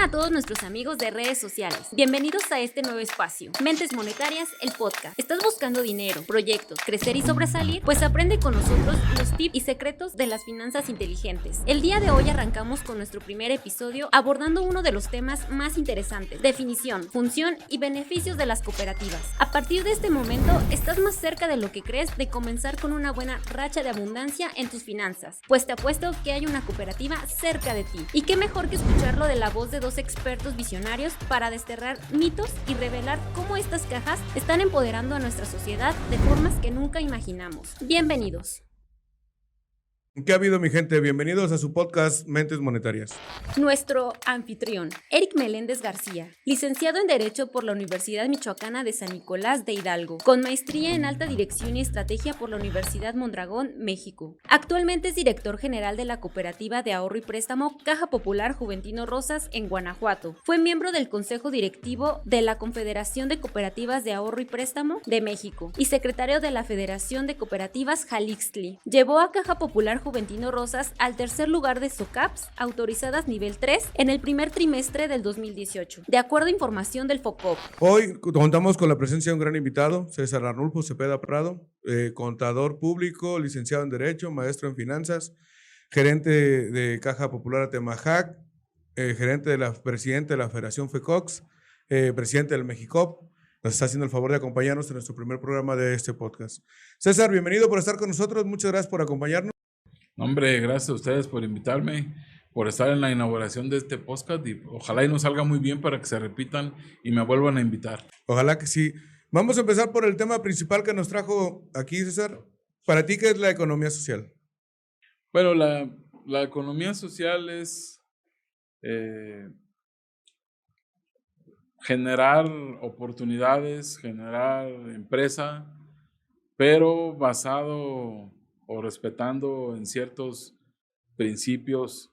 Hola a todos nuestros amigos de redes sociales. Bienvenidos a este nuevo espacio, Mentes Monetarias, el podcast. ¿Estás buscando dinero, proyectos, crecer y sobresalir? Pues aprende con nosotros los tips y secretos de las finanzas inteligentes. El día de hoy arrancamos con nuestro primer episodio abordando uno de los temas más interesantes: definición, función y beneficios de las cooperativas. A partir de este momento, estás más cerca de lo que crees de comenzar con una buena racha de abundancia en tus finanzas, pues te apuesto que hay una cooperativa cerca de ti. Y qué mejor que escucharlo de la voz de dos expertos visionarios para desterrar mitos y revelar cómo estas cajas están empoderando a nuestra sociedad de formas que nunca imaginamos. Bienvenidos. ¿Qué ha habido, mi gente? Bienvenidos a su podcast Mentes Monetarias. Nuestro anfitrión, Eric Meléndez García, licenciado en Derecho por la Universidad Michoacana de San Nicolás de Hidalgo, con maestría en Alta Dirección y Estrategia por la Universidad Mondragón, México. Actualmente es director general de la Cooperativa de Ahorro y Préstamo Caja Popular Juventino Rosas en Guanajuato. Fue miembro del Consejo Directivo de la Confederación de Cooperativas de Ahorro y Préstamo de México y secretario de la Federación de Cooperativas Jalixtli. Llevó a Caja Popular Juventino Rosas al tercer lugar de SOCAPs autorizadas nivel 3 en el primer trimestre del 2018, de acuerdo a información del FOCOP. Hoy contamos con la presencia de un gran invitado, César Arnulfo Cepeda Prado, contador público, licenciado en Derecho, maestro en Finanzas, gerente de Caja Popular Atemajac, presidente de la Federación FECOX, presidente del Mexicop. Nos está haciendo el favor de acompañarnos en nuestro primer programa de este podcast. César, bienvenido por estar con nosotros, muchas gracias por acompañarnos. Hombre, gracias a ustedes por invitarme, por estar en la inauguración de este podcast y ojalá y nos salga muy bien para que se repitan y me vuelvan a invitar. Ojalá que sí. Vamos a empezar por el tema principal que nos trajo aquí, César. Para ti, ¿qué es la economía social? Bueno, la economía social es generar oportunidades, generar empresa, pero basado o respetando en ciertos principios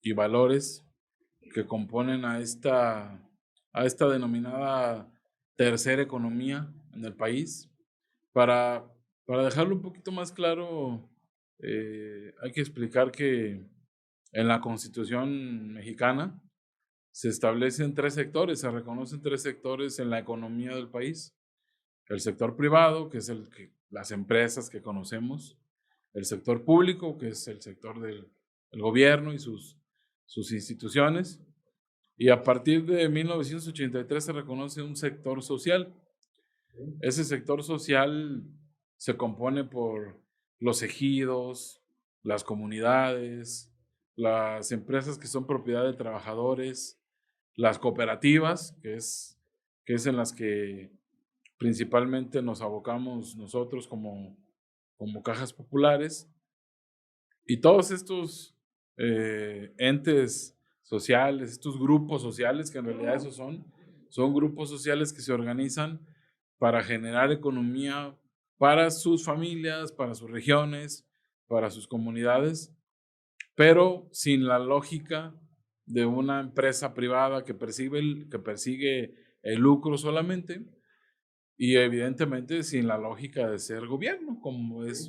y valores que componen a esta denominada tercera economía en el país. Para dejarlo un poquito más claro, hay que explicar que en la Constitución mexicana se establecen tres sectores, se reconocen tres sectores en la economía del país. El sector privado, que es las empresas que conocemos; el sector público, que es el sector del gobierno y sus instituciones; y a partir de 1983 se reconoce un sector social. Ese sector social se compone por los ejidos, las comunidades, las empresas que son propiedad de trabajadores, las cooperativas, que es en las que principalmente nos abocamos nosotros como cajas populares, y todos estos entes sociales, estos grupos sociales, que en realidad esos son grupos sociales que se organizan para generar economía para sus familias, para sus regiones, para sus comunidades, pero sin la lógica de una empresa privada que persigue el lucro solamente, y evidentemente sin la lógica de ser gobierno, como es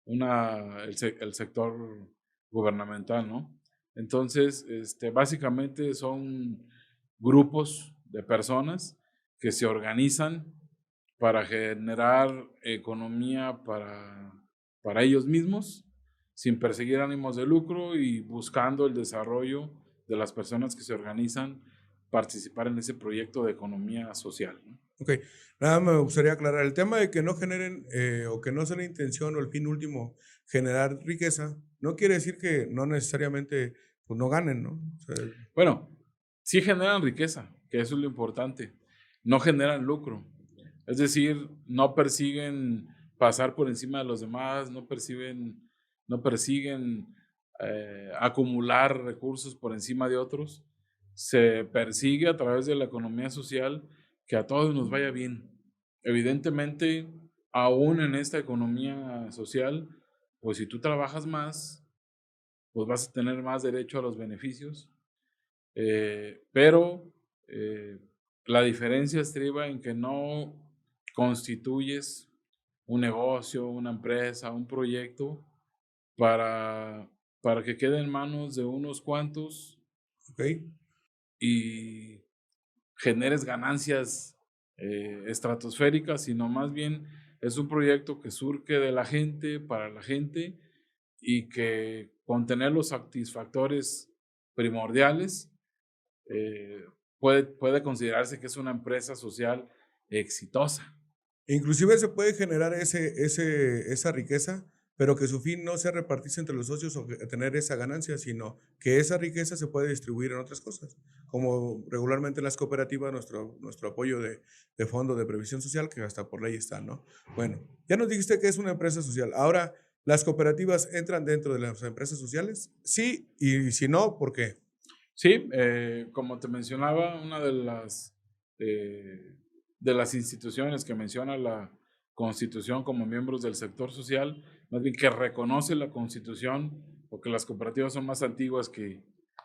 el sector gubernamental, ¿no? Entonces, básicamente son grupos de personas que se organizan para generar economía para ellos mismos, sin perseguir ánimos de lucro y buscando el desarrollo de las personas que se organizan, participar en ese proyecto de economía social, ¿no? Ok, nada, me gustaría aclarar el tema de que no generen o que no sea la intención o el fin último generar riqueza, no quiere decir que no necesariamente pues, no ganen, ¿no? O sea, Bueno, sí generan riqueza, que eso es lo importante. No generan lucro. Es decir, no persiguen pasar por encima de los demás, no persiguen acumular recursos por encima de otros. Se persigue a través de la economía social que a todos nos vaya bien. Evidentemente, aún en esta economía social, pues si tú trabajas más, pues vas a tener más derecho a los beneficios. Pero la diferencia estriba en que no constituyes un negocio, una empresa, un proyecto para que quede en manos de unos cuantos ok, y generes ganancias estratosféricas, sino más bien es un proyecto que surge de la gente, para la gente, y que con tener los satisfactores primordiales puede considerarse que es una empresa social exitosa. Inclusive se puede generar esa riqueza, pero que su fin no sea repartirse entre los socios o tener esa ganancia, sino que esa riqueza se puede distribuir en otras cosas, como regularmente en las cooperativas, nuestro apoyo de fondo de previsión social, que hasta por ley está, ¿no? Bueno, ya nos dijiste que es una empresa social. Ahora, ¿las cooperativas entran dentro de las empresas sociales? Sí, y si no, ¿por qué? Sí, como te mencionaba, una de las instituciones que menciona la Constitución como miembros del sector social, más bien que reconoce la Constitución, porque las cooperativas son más antiguas que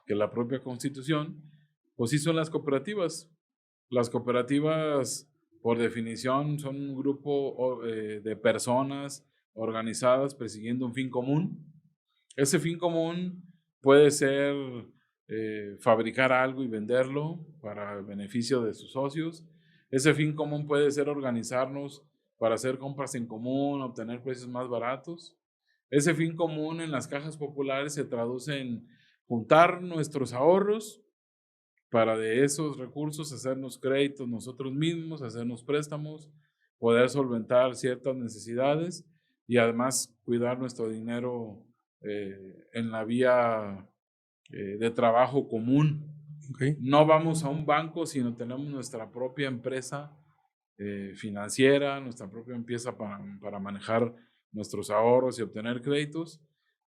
la propia Constitución, pues sí son las cooperativas. Las cooperativas, por definición, son un grupo de personas organizadas persiguiendo un fin común. Ese fin común puede ser fabricar algo y venderlo para el beneficio de sus socios. Ese fin común puede ser organizarnos para hacer compras en común, obtener precios más baratos. Ese fin común en las cajas populares se traduce en juntar nuestros ahorros para de esos recursos hacernos créditos nosotros mismos, hacernos préstamos, poder solventar ciertas necesidades y además cuidar nuestro dinero en la vía de trabajo común. Okay. No vamos a un banco, sino tenemos nuestra propia empresa financiera, nuestra propia empresa para manejar nuestros ahorros y obtener créditos,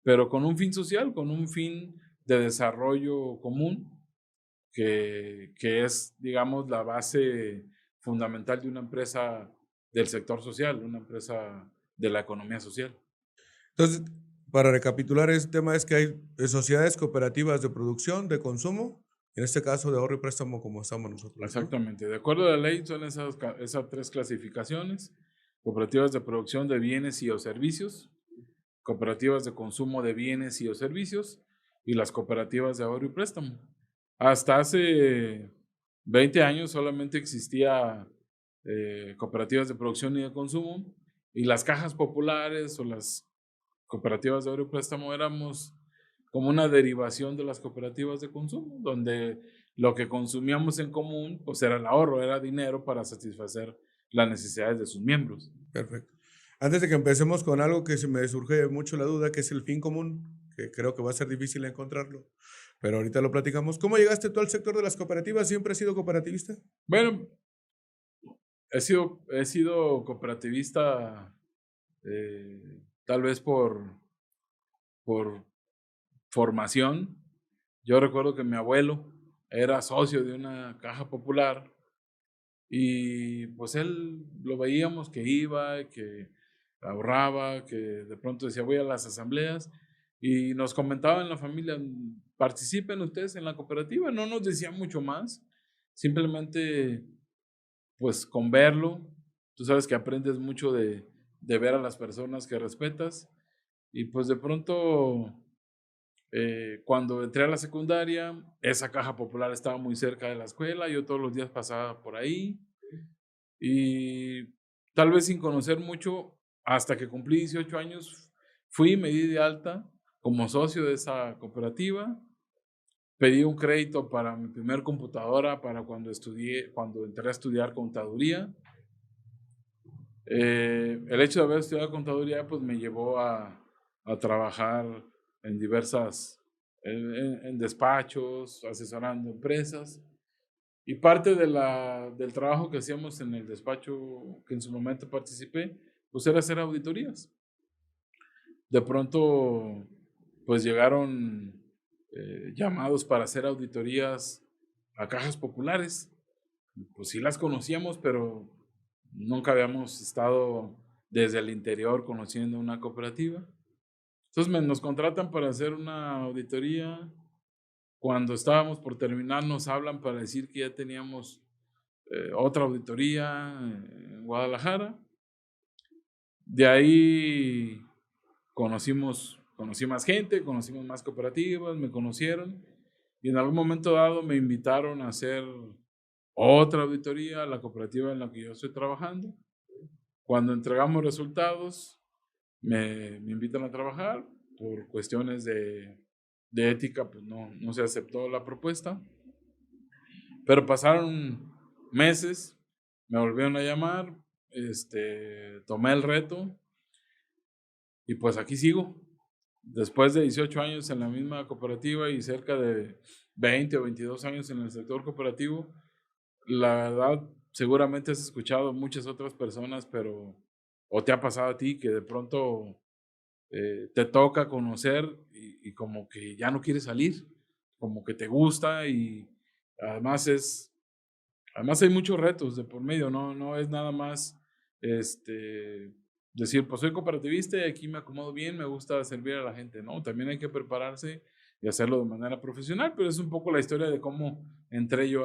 pero con un fin social, con un fin de desarrollo común, que es, digamos, la base fundamental de una empresa del sector social, una empresa de la economía social. Entonces, para recapitular, este tema es que hay sociedades cooperativas de producción, de consumo, en este caso de ahorro y préstamo como estamos nosotros, ¿no? Exactamente. De acuerdo a la ley son esas tres clasificaciones: cooperativas de producción de bienes y o servicios, cooperativas de consumo de bienes y o servicios y las cooperativas de ahorro y préstamo. Hasta hace 20 años solamente existía cooperativas de producción y de consumo, y las cajas populares o las cooperativas de ahorro y préstamo éramos como una derivación de las cooperativas de consumo, donde lo que consumíamos en común pues era el ahorro, era dinero para satisfacer las necesidades de sus miembros. Perfecto. Antes de que empecemos con algo que se me surge mucho la duda, que es el fin común, que creo que va a ser difícil encontrarlo, pero ahorita lo platicamos. ¿Cómo llegaste tú al sector de las cooperativas? ¿Siempre has sido cooperativista? Bueno, he sido cooperativista tal vez por formación. Yo recuerdo que mi abuelo era socio de una caja popular y pues él lo veíamos que iba, que ahorraba, que de pronto decía voy a las asambleas y nos comentaba en la familia, participen ustedes en la cooperativa. No nos decía mucho más, simplemente pues con verlo, tú sabes que aprendes mucho de ver a las personas que respetas. Y pues de pronto, cuando entré a la secundaria, esa caja popular estaba muy cerca de la escuela, yo todos los días pasaba por ahí y tal vez sin conocer mucho, hasta que cumplí 18 años, fui, me di de alta como socio de esa cooperativa, pedí un crédito para mi primer computadora para cuando entré a estudiar contaduría. El hecho de haber estudiado contaduría pues me llevó a trabajar en en despachos, asesorando empresas, y parte del trabajo que hacíamos en el despacho que en su momento participé pues era hacer auditorías. De pronto pues llegaron llamados para hacer auditorías a cajas populares. Pues sí las conocíamos, pero nunca habíamos estado desde el interior conociendo una cooperativa. Entonces nos contratan para hacer una auditoría. Cuando estábamos por terminar nos hablan para decir que ya teníamos otra auditoría en Guadalajara. De ahí conocí más gente, conocimos más cooperativas, me conocieron y en algún momento dado me invitaron a hacer otra auditoría a la cooperativa en la que yo estoy trabajando. Cuando entregamos resultados, me invitan a trabajar. Por cuestiones de ética, pues no se aceptó la propuesta. Pero pasaron meses, me volvieron a llamar, tomé el reto y pues aquí sigo. Después de 18 años en la misma cooperativa y cerca de 20 o 22 años en el sector cooperativo, la verdad, seguramente has escuchado muchas otras personas, pero o te ha pasado a ti que de pronto te toca conocer y como que ya no quieres salir, como que te gusta y además además hay muchos retos de por medio, no es nada más decir, pues soy cooperativista y aquí me acomodo bien, me gusta servir a la gente, no, también hay que prepararse y hacerlo de manera profesional, pero es un poco la historia de cómo entré yo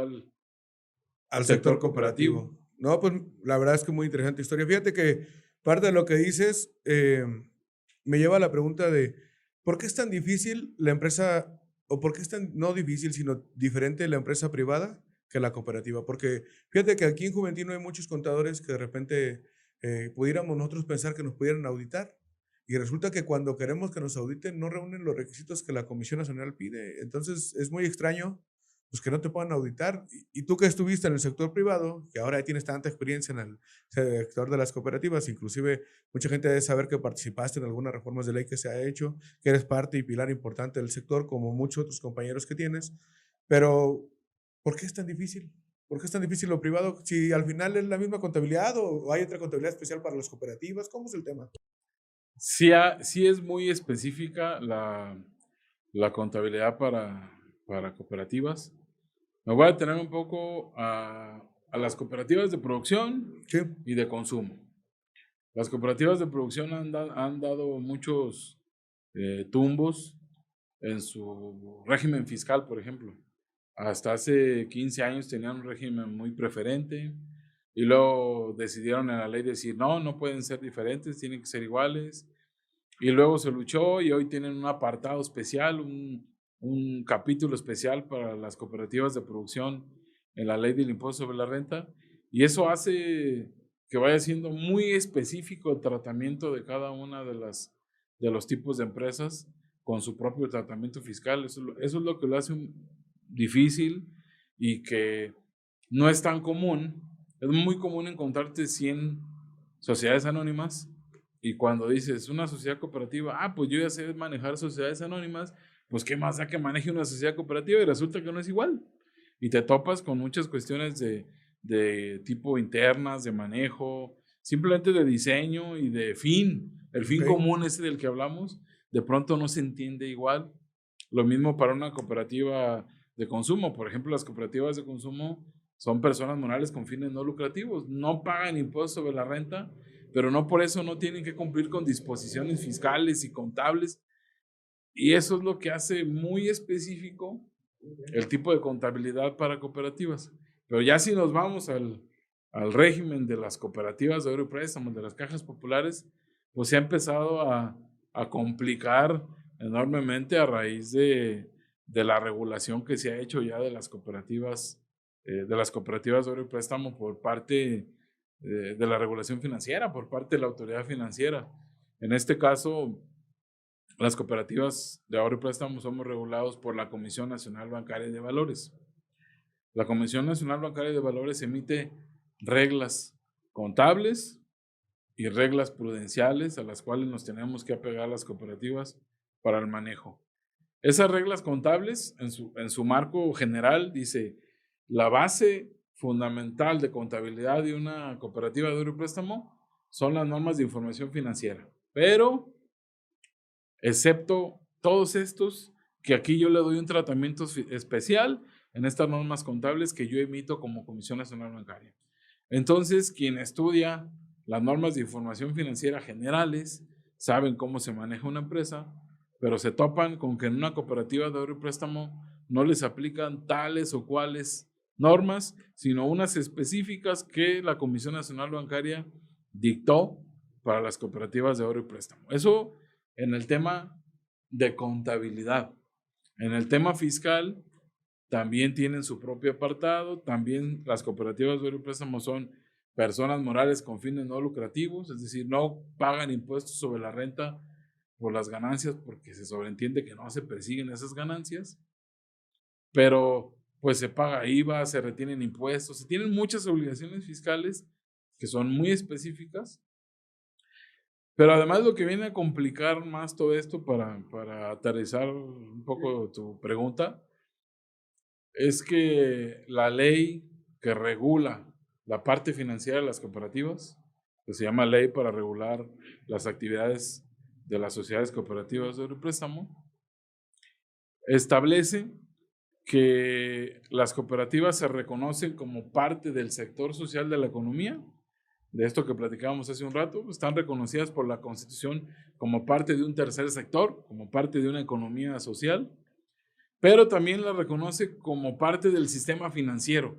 Al sector cooperativo. No, pues la verdad es que muy interesante historia. Fíjate que parte de lo que dices me lleva a la pregunta de ¿por qué es tan difícil la empresa, o por qué es tan, no difícil, sino diferente la empresa privada que la cooperativa? Porque fíjate que aquí en Juventino hay muchos contadores que de repente pudiéramos nosotros pensar que nos pudieran auditar. Y resulta que cuando queremos que nos auditen no reúnen los requisitos que la Comisión Nacional pide. Entonces es muy extraño pues que no te puedan auditar. Y tú que estuviste en el sector privado, que ahora ya tienes tanta experiencia en el sector de las cooperativas, inclusive mucha gente debe saber que participaste en algunas reformas de ley que se ha hecho, que eres parte y pilar importante del sector, como muchos otros compañeros que tienes. Pero, ¿por qué es tan difícil? ¿Por qué es tan difícil lo privado? Si al final es la misma contabilidad o hay otra contabilidad especial para las cooperativas, ¿cómo es el tema? Sí es muy específica la contabilidad para cooperativas. Me voy a detener un poco a las cooperativas de producción Sí. y de consumo. Las cooperativas de producción han dado muchos tumbos en su régimen fiscal, por ejemplo. Hasta hace 15 años tenían un régimen muy preferente y luego decidieron en la ley decir, no pueden ser diferentes, tienen que ser iguales. Y luego se luchó y hoy tienen un apartado especial, un capítulo especial para las cooperativas de producción en la ley del impuesto sobre la renta. Y eso hace que vaya siendo muy específico el tratamiento de cada una de los tipos de empresas con su propio tratamiento fiscal. Eso es lo que lo hace difícil y que no es tan común. Es muy común encontrarte 100 sociedades anónimas y cuando dices una sociedad cooperativa, pues yo ya sé manejar sociedades anónimas, pues qué más da que maneje una sociedad cooperativa y resulta que no es igual. Y te topas con muchas cuestiones de tipo internas, de manejo, simplemente de diseño y de fin. El fin común ese del que hablamos, de pronto no se entiende igual. Lo mismo para una cooperativa de consumo. Por ejemplo, las cooperativas de consumo son personas morales con fines no lucrativos. No pagan impuestos sobre la renta, pero no por eso no tienen que cumplir con disposiciones fiscales y contables. Y eso es lo que hace muy específico el tipo de contabilidad para cooperativas. Pero ya si nos vamos al régimen de las cooperativas de ahorro y préstamos, de las cajas populares, pues se ha empezado a complicar enormemente a raíz de la regulación que se ha hecho ya de las cooperativas de ahorro y préstamo por parte de la regulación financiera, por parte de la autoridad financiera. En este caso, las cooperativas de ahorro y préstamo somos regulados por la Comisión Nacional Bancaria de Valores. La Comisión Nacional Bancaria de Valores emite reglas contables y reglas prudenciales a las cuales nos tenemos que apegar las cooperativas para el manejo. Esas reglas contables, en su marco general, dice la base fundamental de contabilidad de una cooperativa de ahorro y préstamo son las normas de información financiera, pero excepto todos estos, que aquí yo le doy un tratamiento especial en estas normas contables que yo emito como Comisión Nacional Bancaria. Entonces, quien estudia las normas de información financiera generales saben cómo se maneja una empresa, pero se topan con que en una cooperativa de ahorro y préstamo no les aplican tales o cuales normas, sino unas específicas que la Comisión Nacional Bancaria dictó para las cooperativas de ahorro y préstamo. Eso en el tema de contabilidad. En el tema fiscal, también tienen su propio apartado. También las cooperativas de ahorro y préstamo son personas morales con fines no lucrativos, es decir, no pagan impuestos sobre la renta por las ganancias porque se sobreentiende que no se persiguen esas ganancias, pero pues se paga IVA, se retienen impuestos, se tienen muchas obligaciones fiscales que son muy específicas. Pero además lo que viene a complicar más todo esto para aterrizar un poco tu pregunta, es que la ley que regula la parte financiera de las cooperativas, que se llama Ley para regular las actividades de las sociedades cooperativas de préstamo, establece que las cooperativas se reconocen como parte del sector social de la economía. De esto que platicábamos hace un rato, están reconocidas por la Constitución como parte de un tercer sector, como parte de una economía social, pero también la reconoce como parte del sistema financiero.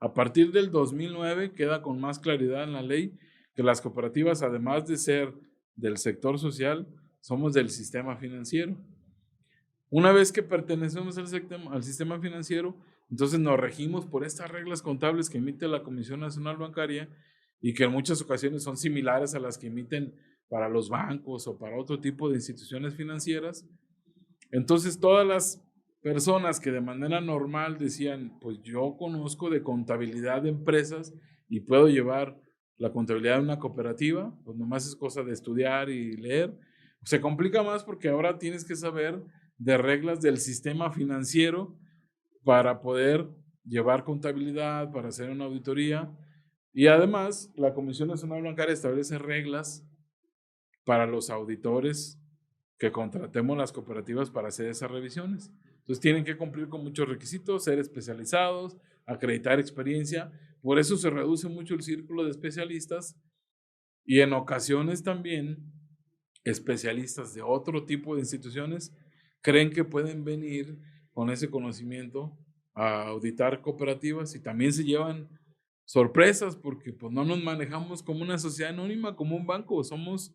A partir del 2009 queda con más claridad en la ley que las cooperativas, además de ser del sector social, somos del sistema financiero. Una vez que pertenecemos al sistema financiero, entonces nos regimos por estas reglas contables que emite la Comisión Nacional Bancaria y que en muchas ocasiones son similares a las que emiten para los bancos o para otro tipo de instituciones financieras. Entonces todas las personas que de manera normal decían, pues yo conozco de contabilidad de empresas y puedo llevar la contabilidad de una cooperativa, pues nomás es cosa de estudiar y leer. Se complica más porque ahora tienes que saber de reglas del sistema financiero para poder llevar contabilidad, para hacer una auditoría. Y además, la Comisión Nacional Bancaria establece reglas para los auditores que contratemos las cooperativas para hacer esas revisiones. Entonces tienen que cumplir con muchos requisitos, ser especializados, acreditar experiencia. Por eso se reduce mucho el círculo de especialistas y en ocasiones también especialistas de otro tipo de instituciones creen que pueden venir con ese conocimiento a auditar cooperativas y también se llevan sorpresas porque pues no nos manejamos como una sociedad anónima, como un banco, somos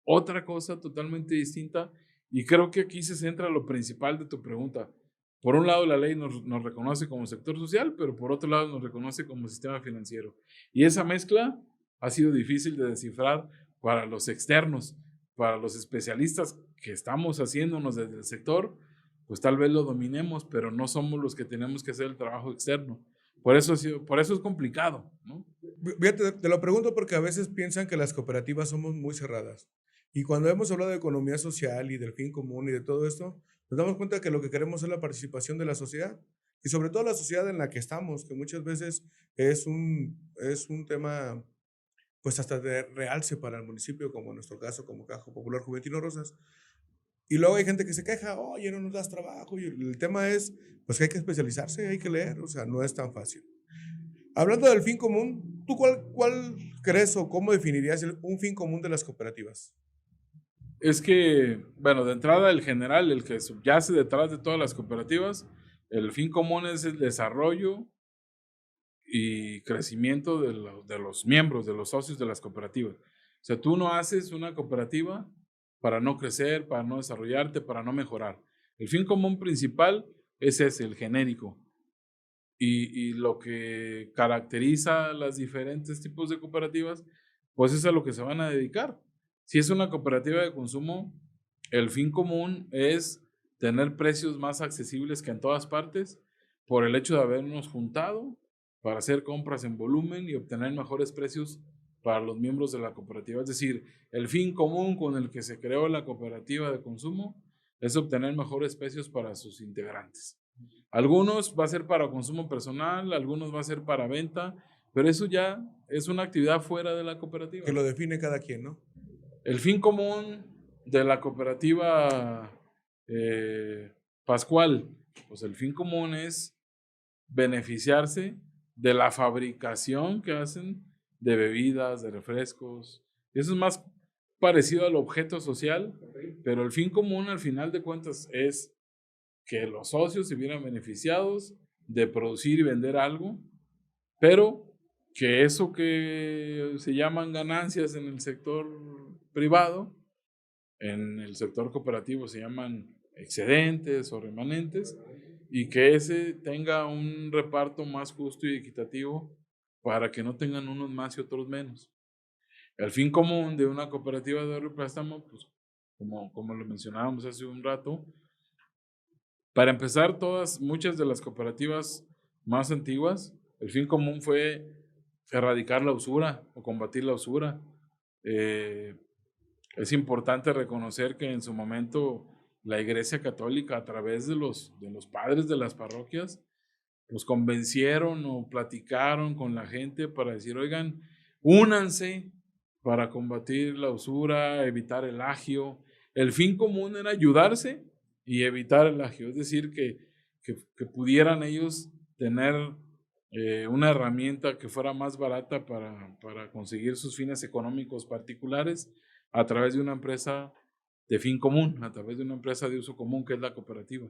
otra cosa totalmente distinta y creo que aquí se centra lo principal de tu pregunta. Por un lado la ley nos reconoce como sector social, pero por otro lado nos reconoce como sistema financiero. Y esa mezcla ha sido difícil de descifrar para los externos, para los especialistas que estamos haciéndonos desde el sector, pues tal vez lo dominemos, pero no somos los que tenemos que hacer el trabajo externo. Por eso es complicado, ¿no? Fíjate, te lo pregunto porque a veces piensan que las cooperativas somos muy cerradas. Y cuando hemos hablado de economía social y del fin común y de todo esto, nos damos cuenta que lo que queremos es la participación de la sociedad y sobre todo la sociedad en la que estamos, que muchas veces es un tema pues hasta de realce para el municipio, como en nuestro caso, como Caja Popular Juventino Rosas. Y luego hay gente que se queja, oye, no nos das trabajo. Y el tema es, pues que hay que especializarse, hay que leer, o sea, no es tan fácil. Hablando del fin común, ¿tú cuál crees o cómo definirías un fin común de las cooperativas? Es que, bueno, de entrada el general, el que subyace detrás de todas las cooperativas, el fin común es el desarrollo y crecimiento de los miembros, de los socios de las cooperativas. O sea, tú no haces una cooperativa para no crecer, para no desarrollarte, para no mejorar. El fin común principal es ese, el genérico. Y lo que caracteriza las diferentes tipos de cooperativas, pues es a lo que se van a dedicar. Si es una cooperativa de consumo, el fin común es tener precios más accesibles que en todas partes por el hecho de habernos juntado para hacer compras en volumen y obtener mejores precios para los miembros de la cooperativa. Es decir, el fin común con el que se creó la cooperativa de consumo es obtener mejores precios para sus integrantes. Algunos va a ser para consumo personal, algunos va a ser para venta, pero eso ya es una actividad fuera de la cooperativa. Que lo define cada quien, ¿no? El fin común de la cooperativa Pascual, pues el fin común es beneficiarse de la fabricación que hacen de bebidas, de refrescos. Eso es más parecido al objeto social, pero el fin común al final de cuentas es que los socios se vieran beneficiados de producir y vender algo, pero que eso que se llaman ganancias en el sector privado, en el sector cooperativo se llaman excedentes o remanentes, y que ese tenga un reparto más justo y equitativo para que no tengan unos más y otros menos. El fin común de una cooperativa de ahorro y préstamo, pues como lo mencionábamos hace un rato, para empezar, muchas de las cooperativas más antiguas, el fin común fue erradicar la usura o combatir la usura. Eh, es importante reconocer que en su momento la Iglesia Católica, a través de los padres de las parroquias, los convencieron o platicaron con la gente para decir, oigan, únanse para combatir la usura, evitar el agio. El fin común era ayudarse y evitar el agio, es decir, que pudieran ellos tener una herramienta que fuera más barata para conseguir sus fines económicos particulares a través de una empresa de fin común, a través de una empresa de uso común que es la cooperativa.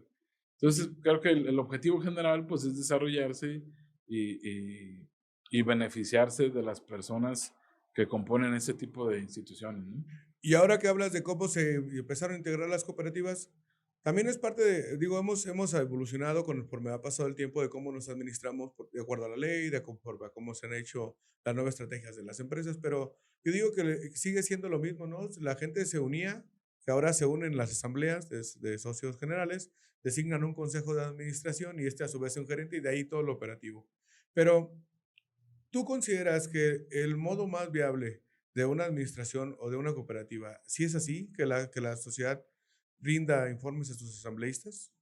Entonces, creo que el objetivo general pues, es desarrollarse y beneficiarse de las personas que componen ese tipo de instituciones, ¿no? Y ahora que hablas de cómo se empezaron a integrar las cooperativas, también es parte de, digo, hemos evolucionado conforme ha pasado el tiempo de cómo nos administramos de acuerdo a la ley, conforme a cómo se han hecho las nuevas estrategias de las empresas, pero yo digo que sigue siendo lo mismo, ¿no? La gente se unía, que ahora se unen las asambleas de socios generales, designan un consejo de administración y este a su vez un gerente y de ahí todo lo operativo. Pero, ¿tú consideras que el modo más viable de una administración o de una cooperativa, si es así, que la sociedad rinda informes a sus asambleístas?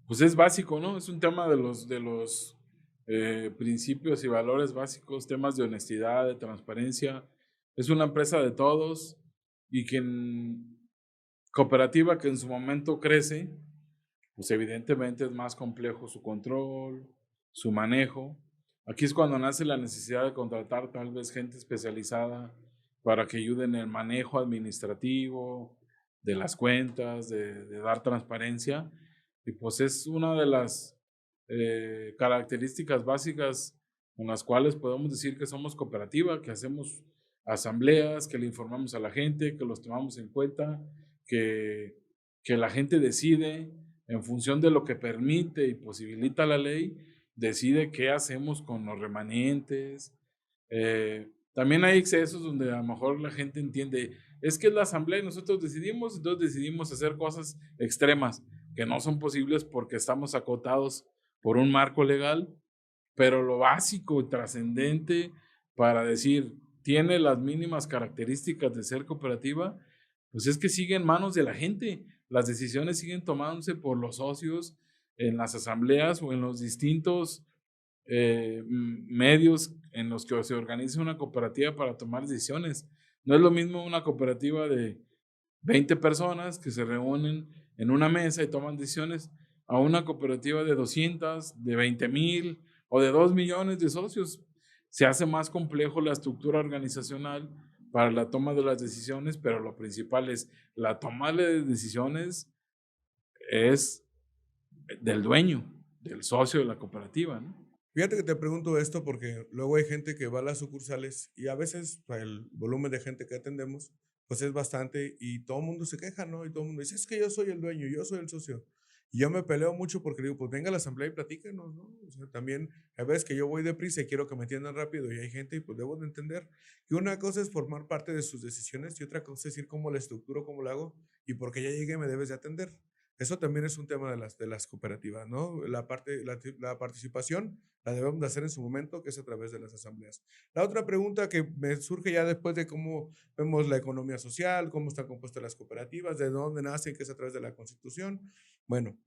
Pues es básico, ¿no? Es un tema de los principios y valores básicos, temas de honestidad, de transparencia. Es una empresa de todos y cooperativa que en su momento crece, pues evidentemente es más complejo su control, su manejo. Aquí es cuando nace la necesidad de contratar tal vez gente especializada para que ayuden en el manejo administrativo de las cuentas, de dar transparencia. Y pues es una de las características básicas con las cuales podemos decir que somos cooperativa, que hacemos asambleas, que le informamos a la gente, que los tomamos en cuenta, que, que la gente decide en función de lo que permite y posibilita la ley, decide qué hacemos con los remanentes. También hay excesos donde a lo mejor la gente entiende, es que es la asamblea y nosotros decidimos, entonces decidimos hacer cosas extremas que no son posibles porque estamos acotados por un marco legal, pero lo básico y trascendente para decir, tiene las mínimas características de ser cooperativa, pues es que sigue en manos de la gente. Las decisiones siguen tomándose por los socios en las asambleas o en los distintos medios en los que se organiza una cooperativa para tomar decisiones. No es lo mismo una cooperativa de 20 personas que se reúnen en una mesa y toman decisiones a una cooperativa de 200, de 20,000 o de 2 millones de socios. Se hace más complejo la estructura organizacional para la toma de las decisiones, pero lo principal es la toma de decisiones es del dueño, del socio de la cooperativa, ¿no? Fíjate que te pregunto esto porque luego hay gente que va a las sucursales y a veces el volumen de gente que atendemos pues es bastante y todo el mundo se queja, ¿no? Y todo el mundo dice, es que yo soy el dueño, yo soy el socio. Y yo me peleo mucho porque digo, pues venga a la asamblea y platíquenos, ¿no? O sea, también hay veces que yo voy deprisa y quiero que me atiendan rápido y hay gente y pues debo de entender que una cosa es formar parte de sus decisiones y otra cosa es decir cómo la estructuro, cómo la hago y porque ya llegué me debes de atender. Eso también es un tema de las cooperativas, ¿no? La participación la debemos de hacer en su momento, que es a través de las asambleas. La otra pregunta que me surge ya después de cómo vemos la economía social, cómo están compuestas las cooperativas, de dónde nacen, que es a través de la Constitución. Bueno,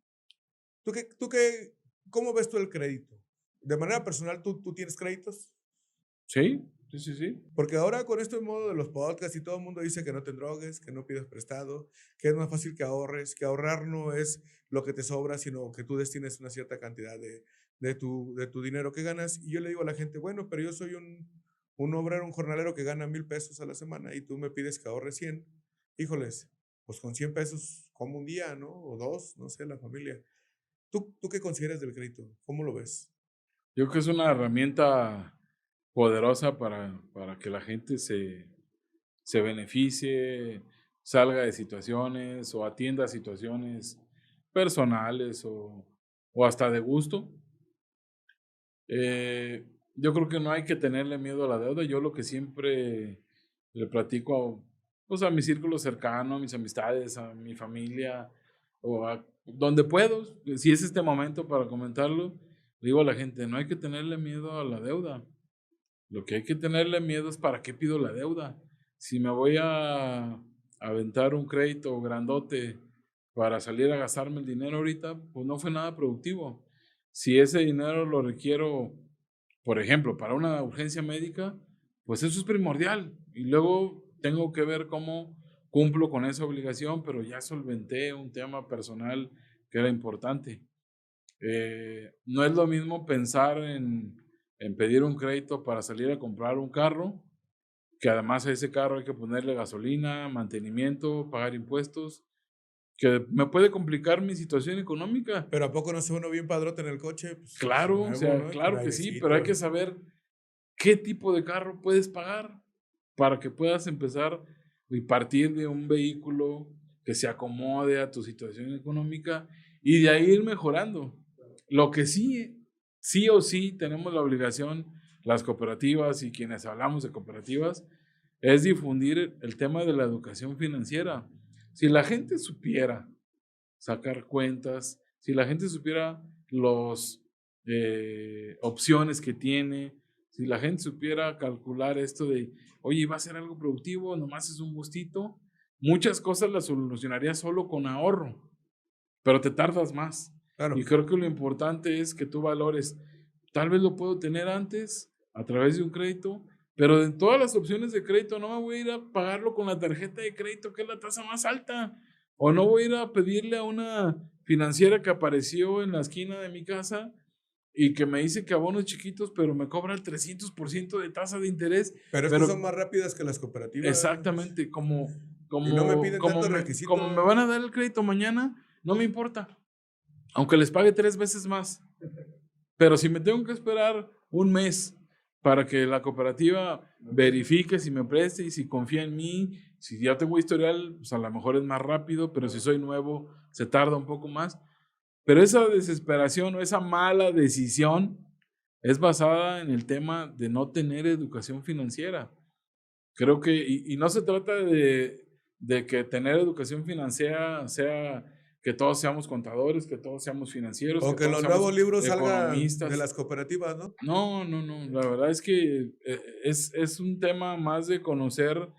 cómo ves tú el crédito? De manera personal, ¿tú tienes créditos? Sí, sí, sí, sí. Porque ahora con este modo de los podcasts y todo el mundo dice que no te drogues, que no pidas prestado, que es más fácil que ahorres, que ahorrar no es lo que te sobra, sino que tú destines una cierta cantidad de tu dinero que ganas. Y yo le digo a la gente, bueno, pero yo soy un obrero, un jornalero que gana 1,000 pesos a la semana y tú me pides que ahorre 100. Híjoles, pues con 100 pesos como un día, ¿no? O dos, no sé, la familia. ¿Tú qué consideras del crédito? ¿Cómo lo ves? Yo creo que es una herramienta poderosa para que la gente se beneficie, salga de situaciones o atienda situaciones personales o hasta de gusto. Yo creo que no hay que tenerle miedo a la deuda. Yo lo que siempre le platico pues a mi círculo cercano, a mis amistades, a mi familia, o a donde puedo, si es este momento para comentarlo, le digo a la gente, no hay que tenerle miedo a la deuda. Lo que hay que tenerle miedo es para qué pido la deuda. Si me voy a aventar un crédito grandote para salir a gastarme el dinero ahorita, pues no fue nada productivo. Si ese dinero lo requiero, por ejemplo, para una urgencia médica, pues eso es primordial. Y luego tengo que ver cómo cumplo con esa obligación, pero ya solventé un tema personal que era importante. No es lo mismo pensar en pedir un crédito para salir a comprar un carro, que además a ese carro hay que ponerle gasolina, mantenimiento, pagar impuestos, que me puede complicar mi situación económica. Pero ¿a poco no se uno bien padrote en el coche? Pues, Claro, nuevo, o sea, ¿no? claro que sí, pero hay que saber qué tipo de carro puedes pagar para que puedas empezar y partir de un vehículo que se acomode a tu situación económica y de ahí ir mejorando. Lo que sí o sí tenemos la obligación, las cooperativas y quienes hablamos de cooperativas, es difundir el tema de la educación financiera. Si la gente supiera sacar cuentas, si la gente supiera las opciones que tiene, si la gente supiera calcular esto de, oye, ¿va a ser algo productivo? Nomás es un gustito. Muchas cosas las solucionarías solo con ahorro, pero te tardas más. Claro. Y creo que lo importante es que tú valores, tal vez lo puedo tener antes a través de un crédito, pero de todas las opciones de crédito no me voy a ir a pagarlo con la tarjeta de crédito, que es la tasa más alta, o no voy a ir a pedirle a una financiera que apareció en la esquina de mi casa y que me dice que abonos chiquitos, pero me cobra el 300% de tasa de interés. Pero es que son más rápidas que las cooperativas. Exactamente, como y no me piden tantos requisitos. Como me van a dar el crédito mañana, no me importa, aunque les pague 3 veces más. Pero si me tengo que esperar un mes para que la cooperativa verifique si me preste y si confía en mí, si ya tengo historial, pues a lo mejor es más rápido, pero si soy nuevo, se tarda un poco más. Pero esa desesperación o esa mala decisión es basada en el tema de no tener educación financiera. Creo que, y no se trata de que tener educación financiera sea que todos seamos contadores, que todos seamos financieros. O que los nuevos libros salgan de las cooperativas, ¿no? No. La verdad es que es un tema más de conocer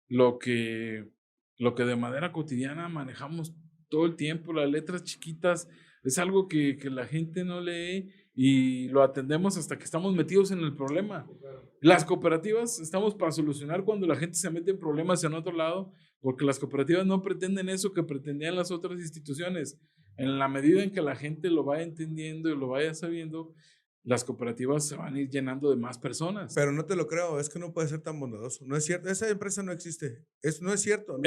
lo que de manera cotidiana manejamos todo el tiempo. Las letras chiquitas es algo que la gente no lee y lo atendemos hasta que estamos metidos en el problema. Las cooperativas estamos para solucionar cuando la gente se mete en problemas en otro lado, porque las cooperativas no pretenden eso que pretendían las otras instituciones. En la medida en que la gente lo vaya entendiendo y lo vaya sabiendo, las cooperativas se van a ir llenando de más personas. Pero no te lo creo, es que no puede ser tan bondadoso. No es cierto, esa empresa no existe. No es cierto.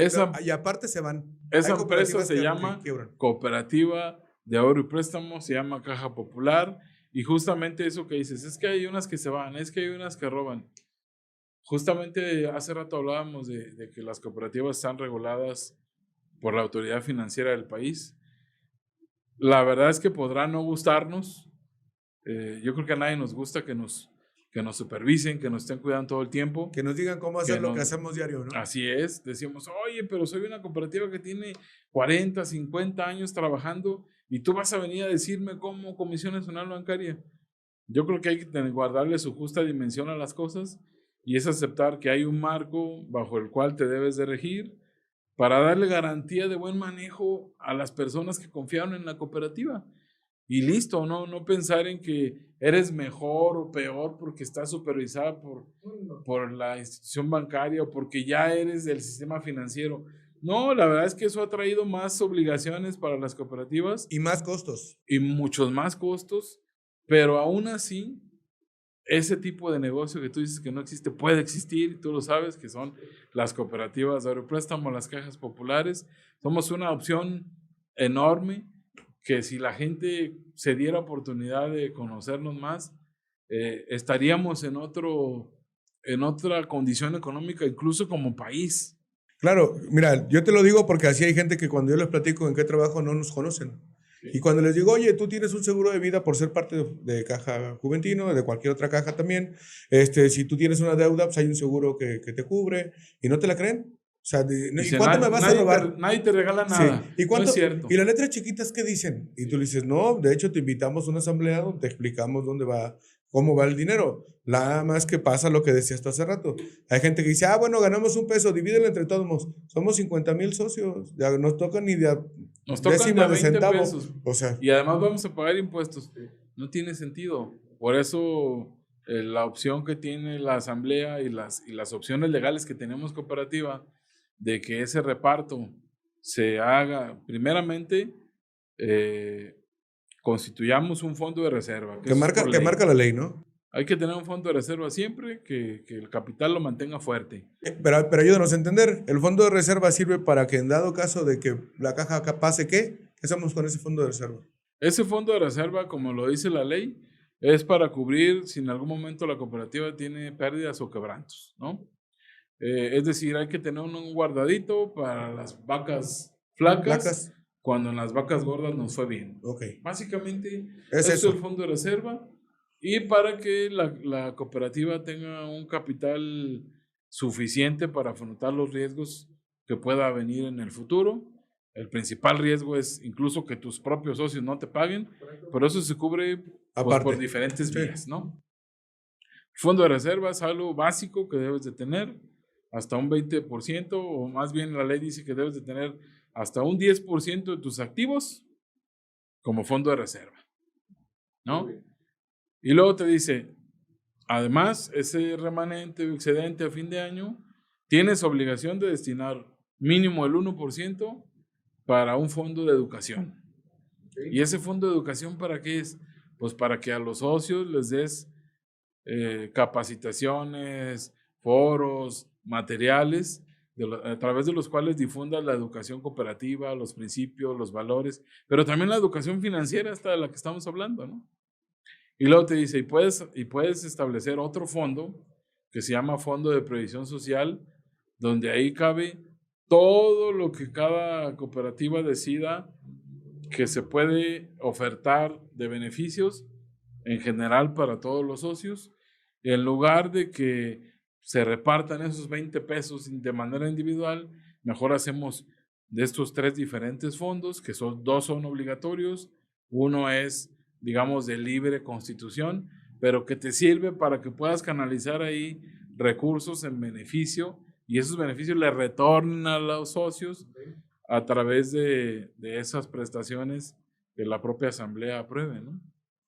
Y aparte se van. Esa empresa se llama Cooperativa de Ahorro y Préstamo, se llama Caja Popular, y justamente eso que dices, es que hay unas que se van, es que hay unas que roban. Justamente hace rato hablábamos de que las cooperativas están reguladas por la autoridad financiera del país. La verdad es que podrá no gustarnos. Yo creo que a nadie nos gusta que nos supervisen, que nos estén cuidando todo el tiempo. Que nos digan cómo hacer lo que hacemos diario, ¿no? Así es. Decimos, oye, pero soy una cooperativa que tiene 40, 50 años trabajando y tú vas a venir a decirme cómo Comisión Nacional Bancaria. Yo creo que hay que guardarle su justa dimensión a las cosas y es aceptar que hay un marco bajo el cual te debes de regir para darle garantía de buen manejo a las personas que confiaron en la cooperativa. Y listo, no pensar en que eres mejor o peor porque estás supervisada por la institución bancaria o porque ya eres del sistema financiero. No, la verdad es que eso ha traído más obligaciones para las cooperativas. Y más costos. Y muchos más costos, pero aún así, ese tipo de negocio que tú dices que no existe, puede existir, y tú lo sabes, que son las cooperativas de ahorro y préstamo, las cajas populares. Somos una opción enorme que si la gente se diera oportunidad de conocernos más, estaríamos en otra condición económica, incluso como país. Claro, mira, yo te lo digo porque así hay gente que cuando yo les platico en qué trabajo no nos conocen. Y cuando les digo, oye, tú tienes un seguro de vida por ser parte de Caja Juventino, de cualquier otra caja también, si tú tienes una deuda, pues hay un seguro que te cubre, y no te la creen. O sea, ¿y Dice, cuánto me vas a robar? nadie te regala Sí, nada. ¿y No es cuánto? cierto. Y las letras chiquitas, ¿qué dicen? Y tú le dices, no, de hecho te invitamos a una asamblea donde te explicamos dónde va, cómo va el dinero. Nada más que pasa lo que decías tú hace rato. Hay gente que dice, bueno, ganamos $1, divídelo entre todos. Somos 50,000 socios, ya no toca ni de Nos tocan de décima a de 20 centavo. pesos. O sea, Y además vamos a pagar impuestos. No tiene sentido. Por eso la opción que tiene la asamblea y las opciones legales que tenemos cooperativa de que ese reparto se haga, primeramente, constituyamos un fondo de reserva. que Eso es por ley. marca la ley, ¿no? Hay que tener un fondo de reserva siempre que el capital lo mantenga fuerte. Pero ayúdanos a entender, el fondo de reserva sirve para que en dado caso de que la caja acá pase, ¿qué hacemos con ese fondo de reserva? Ese fondo de reserva, como lo dice la ley, es para cubrir si en algún momento la cooperativa tiene pérdidas o quebrantos, ¿no? Es decir, hay que tener un guardadito para las vacas flacas cuando en las vacas gordas nos fue bien. Okay. Básicamente, es eso es el fondo de reserva, y para que la cooperativa tenga un capital suficiente para afrontar los riesgos que pueda venir en el futuro. El principal riesgo es incluso que tus propios socios no te paguen, pero eso se cubre pues, por diferentes vías, ¿no? Fondo de reserva es algo básico que debes de tener, hasta un 20%, o más bien la ley dice que debes de tener hasta un 10% de tus activos como fondo de reserva, ¿no? Y luego te dice, además, ese remanente o excedente a fin de año, tienes obligación de destinar mínimo el 1% para un fondo de educación. ¿Y ese fondo de educación para qué es? Pues para que a los socios les des capacitaciones, foros, materiales, a través de los cuales difundas la educación cooperativa, los principios, los valores, pero también la educación financiera, hasta de la que estamos hablando, ¿no? Y luego te dice, y puedes establecer otro fondo que se llama Fondo de Previsión Social, donde ahí cabe todo lo que cada cooperativa decida que se puede ofertar de beneficios en general para todos los socios, en lugar de que se repartan esos 20 pesos de manera individual, mejor hacemos de estos 3 diferentes fondos, que son 2 son obligatorios, uno es, digamos, de libre constitución, pero que te sirve para que puedas canalizar ahí recursos en beneficio, y esos beneficios le retornan a los socios a través de esas prestaciones que la propia asamblea apruebe, ¿no?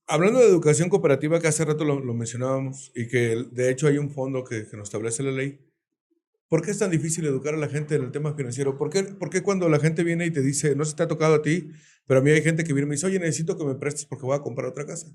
Hablando de educación cooperativa, que hace rato lo mencionábamos, y que de hecho hay un fondo que nos establece la ley, ¿por qué es tan difícil educar a la gente en el tema financiero? ¿Por qué cuando la gente viene y te dice, no se te ha tocado a ti, pero a mí hay gente que viene y me dice, oye, necesito que me prestes porque voy a comprar otra casa?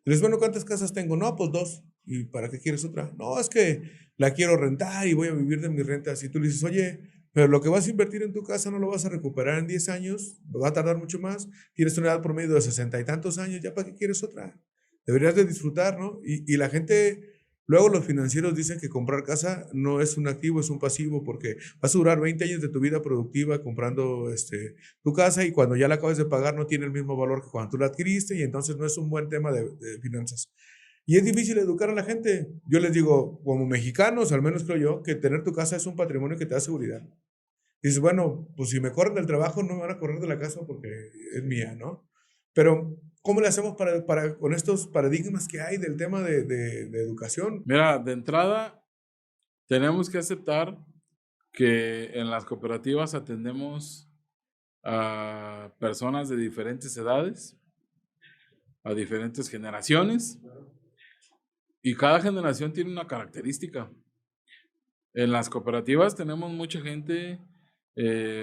Y les digo, bueno, ¿cuántas casas tengo? No, pues 2. ¿Y para qué quieres otra? No, es que la quiero rentar y voy a vivir de mis rentas. Y tú le dices, oye, pero lo que vas a invertir en tu casa no lo vas a recuperar en 10 años, va a tardar mucho más, tienes una edad promedio de 60 y tantos años, ¿ya para qué quieres otra? Deberías de disfrutar, ¿no? Y la gente, luego los financieros dicen que comprar casa no es un activo, es un pasivo, porque vas a durar 20 años de tu vida productiva comprando tu casa, y cuando ya la acabas de pagar no tiene el mismo valor que cuando tú la adquiriste, y entonces no es un buen tema de finanzas. Y es difícil educar a la gente. Yo les digo, como mexicanos, al menos creo yo, que tener tu casa es un patrimonio que te da seguridad. Dices, bueno, pues si me corren del trabajo, no me van a correr de la casa porque es mía, ¿no? Pero, ¿cómo le hacemos con estos paradigmas que hay del tema de educación? Mira, de entrada, tenemos que aceptar que en las cooperativas atendemos a personas de diferentes edades, a diferentes generaciones, y cada generación tiene una característica. En las cooperativas tenemos mucha gente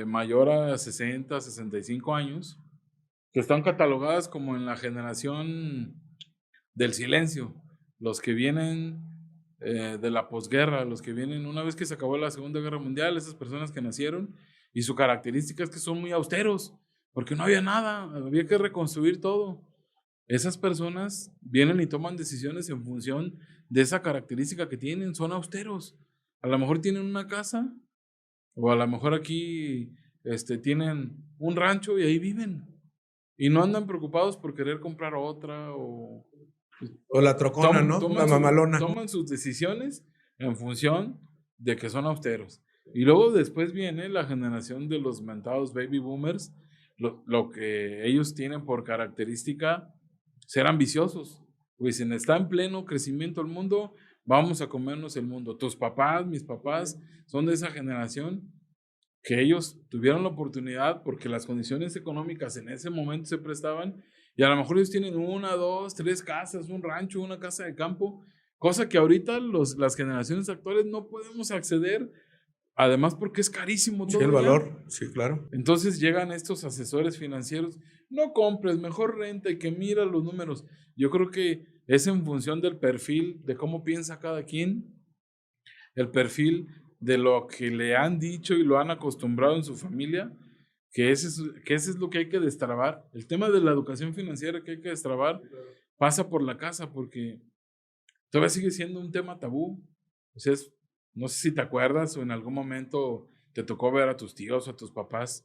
mayor a 60, 65 años, que están catalogadas como en la generación del silencio, los que vienen de la posguerra, los que vienen una vez que se acabó la Segunda Guerra Mundial, esas personas que nacieron, y su característica es que son muy austeros, porque no había nada, había que reconstruir todo. Esas personas vienen y toman decisiones en función de esa característica que tienen, son austeros. A lo mejor tienen una casa, o a lo mejor aquí tienen un rancho y ahí viven. y no andan preocupados por querer comprar otra o la trocona, ¿no? La mamalona. Toman sus decisiones en función de que son austeros. Y luego después viene la generación de los mentados baby boomers, lo que ellos tienen por característica ser ambiciosos. Pues si está en pleno crecimiento el mundo, vamos a comernos el mundo. Tus papás, mis papás, son de esa generación que ellos tuvieron la oportunidad porque las condiciones económicas en ese momento se prestaban, y a lo mejor ellos tienen 1, 2, 3 casas, un rancho, una casa de campo, cosa que ahorita las generaciones actuales no podemos acceder, además porque es carísimo todo. Sí, el valor, sí, claro. Entonces llegan estos asesores financieros, no compres, mejor renta y que mira los números. Yo creo que es en función del perfil, de cómo piensa cada quien, el perfil de lo que le han dicho y lo han acostumbrado en su familia, que ese es lo que hay que destrabar. El tema de la educación financiera que hay que destrabar pasa por la casa, porque todavía sigue siendo un tema tabú. O sea, no sé si te acuerdas o en algún momento te tocó ver a tus tíos o a tus papás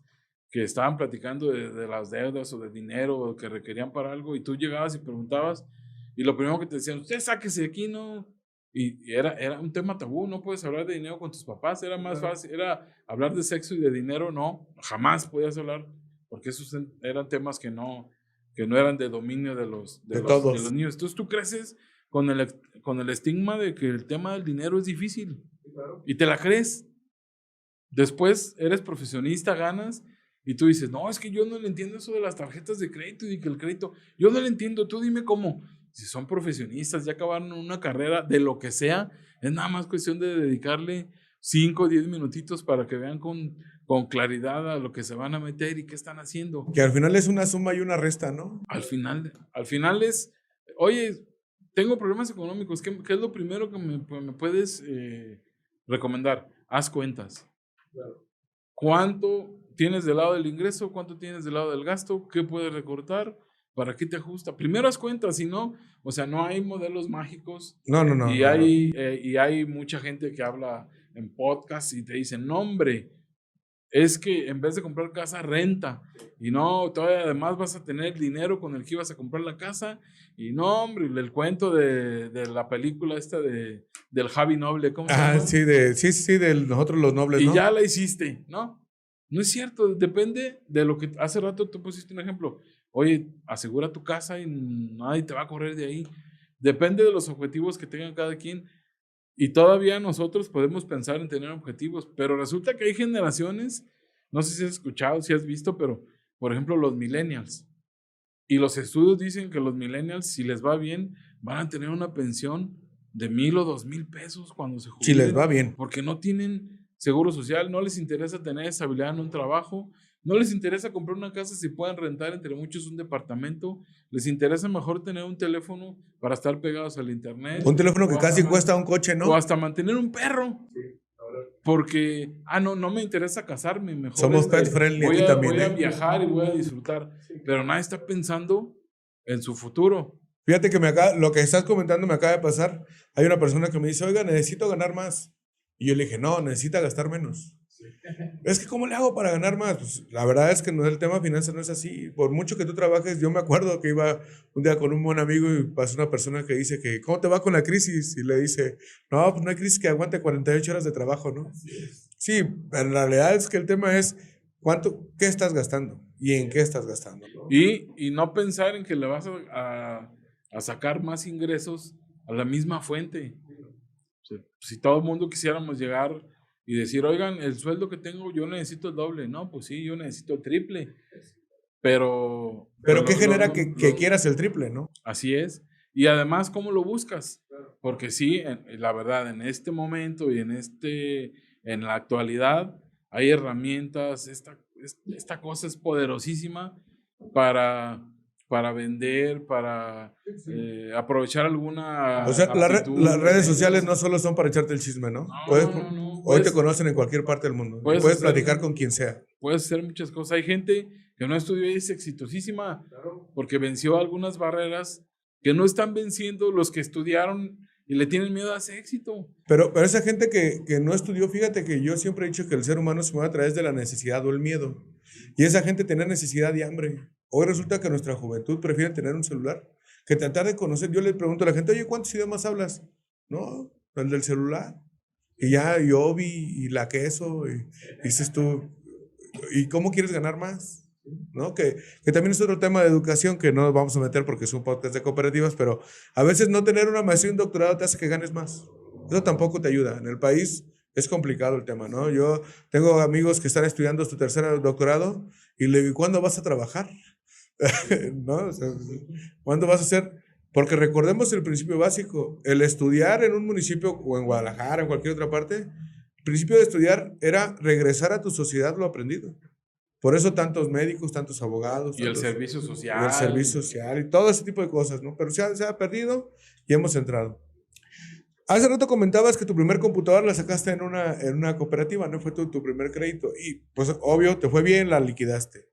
que estaban platicando de las deudas o de dinero o que requerían para algo, y tú llegabas y preguntabas, y lo primero que te decían, usted sáquese de aquí, ¿no? Y era un tema tabú, no puedes hablar de dinero con tus papás, era más fácil, era hablar de sexo y de dinero, no, jamás podías hablar, porque esos eran temas que no eran de dominio de los niños. Entonces tú creces con el estigma de que el tema del dinero es difícil, y te la crees. Después eres profesionista, ganas, y tú dices, no, es que yo no le entiendo eso de las tarjetas de crédito y que el crédito, yo no le entiendo, tú dime cómo. Si son profesionistas, ya acabaron una carrera de lo que sea, es nada más cuestión de dedicarle 5 o 10 minutitos para que vean con claridad a lo que se van a meter y qué están haciendo. Que al final es una suma y una resta, ¿no? Al final es, oye, tengo problemas económicos, ¿qué es lo primero que me puedes recomendar? Haz cuentas. Claro. ¿Cuánto tienes del lado del ingreso? ¿Cuánto tienes del lado del gasto? ¿Qué puedes recortar? ¿Para qué te ajusta? Primero haz cuentas, si no, o sea, no hay modelos mágicos. No. Y hay mucha gente que habla en podcast y te dicen, no, hombre, es que en vez de comprar casa, renta. Y no, todavía además vas a tener dinero con el que ibas a comprar la casa. Y no, hombre, el cuento de la película esta del Javi Noble, ¿cómo se llama? Sí, de nosotros los nobles, ¿no? Y ya la hiciste, ¿no? No es cierto, depende de lo que hace rato tú pusiste un ejemplo. Oye, asegura tu casa y nadie te va a correr de ahí. Depende de los objetivos que tengan cada quien. Y todavía nosotros podemos pensar en tener objetivos, pero resulta que hay generaciones, no sé si has escuchado, si has visto, pero por ejemplo los millennials. Y los estudios dicen que los millennials, si les va bien, van a tener una pensión de 1,000 o 2,000 pesos cuando se jubilen. Si les va bien. Porque no tienen seguro social, no les interesa tener estabilidad en un trabajo, no les interesa comprar una casa si pueden rentar entre muchos un departamento, les interesa mejor tener un teléfono para estar pegados al internet. Un teléfono que casi cuesta un coche, ¿no? O hasta mantener un perro. Sí, porque, no me interesa casarme, mejor somos pet friendly aquí también. Voy a viajar y voy a disfrutar, pero nadie está pensando en su futuro. Fíjate que lo que estás comentando me acaba de pasar. Hay una persona que me dice, oiga, necesito ganar más. Y yo le dije, no, necesita gastar menos. Sí. Es que, ¿cómo le hago para ganar más? Pues la verdad es que el tema finanzas no es así. Por mucho que tú trabajes, yo me acuerdo que iba un día con un buen amigo y pasó una persona que dice que, ¿cómo te va con la crisis? Y le dice, no, pues no hay crisis que aguante 48 horas de trabajo, ¿no? Sí, en realidad es que el tema es, ¿qué estás gastando? ¿Y en qué estás gastando? ¿No? Y no pensar en que le vas a sacar más ingresos a la misma fuente. Si todo el mundo quisiéramos llegar y decir, oigan, el sueldo que tengo, yo necesito el doble. No, pues sí, yo necesito el triple. Pero ¿qué genera que quieras el triple, no? Así es. Y además, ¿cómo lo buscas? Porque sí, la verdad, en este momento y en la actualidad, hay herramientas. Esta cosa es poderosísima para vender, para aprovechar alguna... O sea, las redes sociales no solo son para echarte el chisme, ¿no? Hoy te conocen en cualquier parte del mundo. Puedes platicar con quien sea. Puedes hacer muchas cosas. Hay gente que no estudió y es exitosísima porque venció algunas barreras que no están venciendo los que estudiaron y le tienen miedo a ese éxito. Pero esa gente que no estudió, fíjate que yo siempre he dicho que el ser humano se mueve a través de la necesidad o el miedo. Y esa gente tenía necesidad y hambre. Hoy resulta que nuestra juventud prefiere tener un celular que tratar de conocer. Yo le pregunto a la gente, oye, ¿cuántos idiomas hablas? No, el del celular. Y ya yo vi y la queso, y dices tú, ¿y cómo quieres ganar más? ¿No? Que también es otro tema de educación que no nos vamos a meter porque es un podcast de cooperativas, pero a veces no tener una maestría y un doctorado te hace que ganes más. Eso tampoco te ayuda. En el país es complicado el tema, ¿no? Yo tengo amigos que están estudiando su tercer doctorado y le digo, ¿cuándo vas a trabajar? ¿No? O sea, ¿cuándo vas a hacer? Porque recordemos el principio básico, el estudiar en un municipio o en Guadalajara, en cualquier otra parte, el principio de estudiar era regresar a tu sociedad lo aprendido. Por eso tantos médicos, tantos abogados. Y el tantos, servicio y el social. servicio social y todo ese tipo de cosas, ¿no? Pero se ha perdido y hemos entrado. Hace rato comentabas que tu primer computadora la sacaste en una cooperativa, ¿no? Fue tu primer crédito. Y pues obvio, te fue bien, la liquidaste.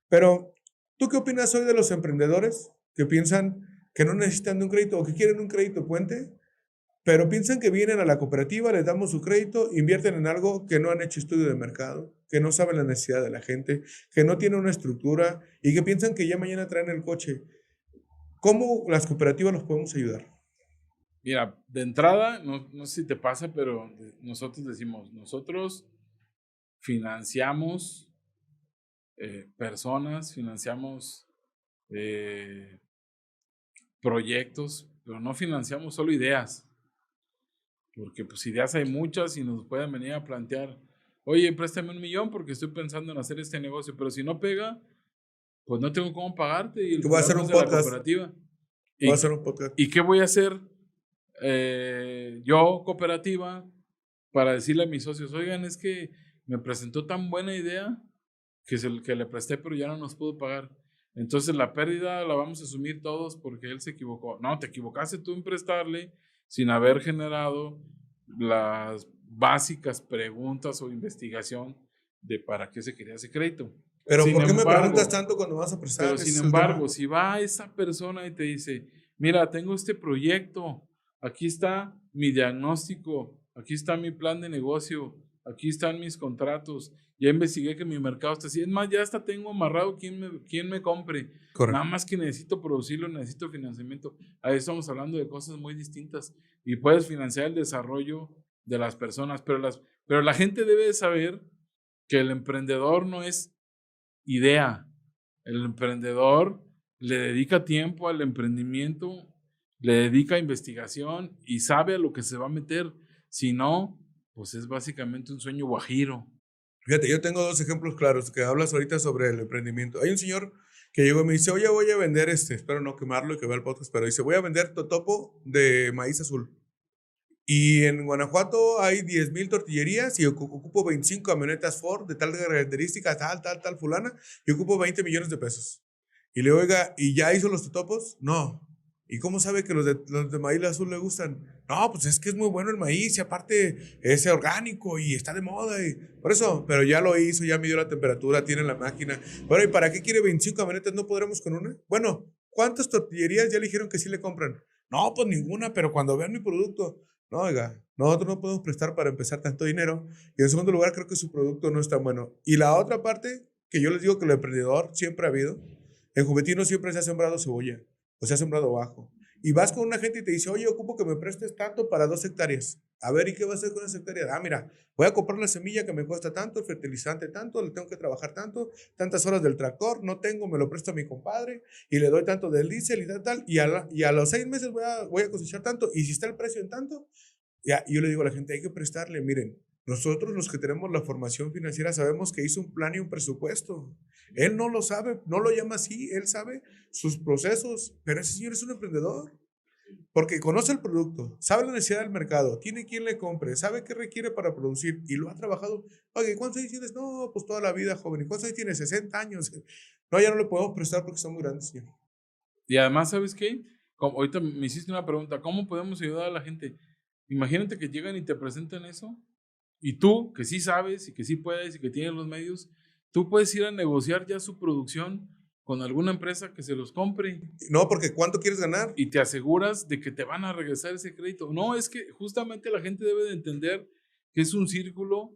Pero, ¿tú qué opinas hoy de los emprendedores que piensan que no necesitan de un crédito o que quieren un crédito puente, pero piensan que vienen a la cooperativa, les damos su crédito, invierten en algo que no han hecho estudio de mercado, que no saben la necesidad de la gente, que no tienen una estructura y que piensan que ya mañana traen el coche? ¿Cómo las cooperativas los podemos ayudar? Mira, de entrada, no sé si te pasa, pero nosotros decimos, nosotros financiamos personas, financiamos proyectos, pero no financiamos solo ideas, porque pues ideas hay muchas y nos pueden venir a plantear, oye, préstame $1,000,000 porque estoy pensando en hacer este negocio, pero si no pega, pues no tengo cómo pagarte y el Yo voy a hacer problema un es de la podcast. cooperativa. Voy a hacer un podcast. ¿Y qué voy a hacer yo, cooperativa, para decirle a mis socios, oigan, es que me presentó tan buena idea que le presté, pero ya no nos pudo pagar? Entonces la pérdida la vamos a asumir todos porque él se equivocó. No, te equivocaste tú en prestarle sin haber generado las básicas preguntas o investigación de para qué se quería ese crédito. Pero Sin ¿por qué me embargo, preguntas tanto cuando vas a prestar? pero Ese sin es el embargo, tema. si va esa persona y te dice, mira, tengo este proyecto, aquí está mi diagnóstico, aquí está mi plan de negocio, aquí están mis contratos, ya investigué que mi mercado está así, es más, ya hasta tengo amarrado quién me compre, Correcto. nada más que necesito producirlo, necesito financiamiento. Ahí estamos hablando de cosas muy distintas y puedes financiar el desarrollo de las personas, pero la gente debe de saber que el emprendedor no es idea. El emprendedor le dedica tiempo al emprendimiento, le dedica investigación y sabe a lo que se va a meter. Si no, pues es básicamente un sueño guajiro. Fíjate, yo tengo dos ejemplos claros que hablas ahorita sobre el emprendimiento. Hay un señor que llegó y me dice, oye, voy a vender espero no quemarlo y que vea el podcast, pero dice, voy a vender totopo de maíz azul. Y en Guanajuato hay 10,000 tortillerías y ocupo 25 camionetas Ford de tal característica, tal, fulana, y ocupo 20 millones de pesos. Y le digo, oiga, ¿y ya hizo los totopos? No. ¿Y cómo sabe que los de maíz azul le gustan? No, pues es que es muy bueno el maíz y aparte es orgánico y está de moda. Y por eso, pero ya lo hizo, ya midió la temperatura, tiene la máquina. Bueno, ¿y para qué quiere 25 camionetas? ¿No podremos con una? Bueno, ¿cuántas tortillerías ya le dijeron que sí le compran? No, pues ninguna, pero cuando vean mi producto. No, oiga, nosotros no podemos prestar para empezar tanto dinero. Y en segundo lugar, creo que su producto no es tan bueno. Y la otra parte, que yo les digo que el emprendedor siempre ha habido, en Juventino siempre se ha sembrado cebolla, o se ha sembrado bajo. Y vas con una gente y te dice, oye, ocupo que me prestes tanto para 2 hectáreas. A ver, ¿y qué vas a hacer con esa hectárea? Ah, mira, voy a comprar la semilla que me cuesta tanto, el fertilizante tanto, le tengo que trabajar tanto, tantas horas del tractor, no tengo, me lo presto a mi compadre y le doy tanto del diésel y tal, y a los 6 meses voy a cosechar tanto, y si está el precio en tanto, ya, yo le digo a la gente, hay que prestarle, miren, nosotros los que tenemos la formación financiera sabemos que hizo un plan y un presupuesto. Él no lo sabe, no lo llama así, él sabe sus procesos, pero ese señor es un emprendedor. Porque conoce el producto, sabe la necesidad del mercado, tiene quien le compre, sabe qué requiere para producir y lo ha trabajado. Oye, ¿cuántos años tienes? No, pues toda la vida, joven. ¿Y cuántos años tienes? 60 años. No, ya no le podemos prestar porque son muy grandes, señor. Y además, ¿sabes qué? Como ahorita me hiciste una pregunta, ¿cómo podemos ayudar a la gente? Imagínate que llegan y te presentan eso y tú, que sí sabes y que sí puedes y que tienes los medios, tú puedes ir a negociar ya su producción con alguna empresa que se los compre. No, porque ¿cuánto quieres ganar? Y te aseguras de que te van a regresar ese crédito. No, es que justamente la gente debe de entender que es un círculo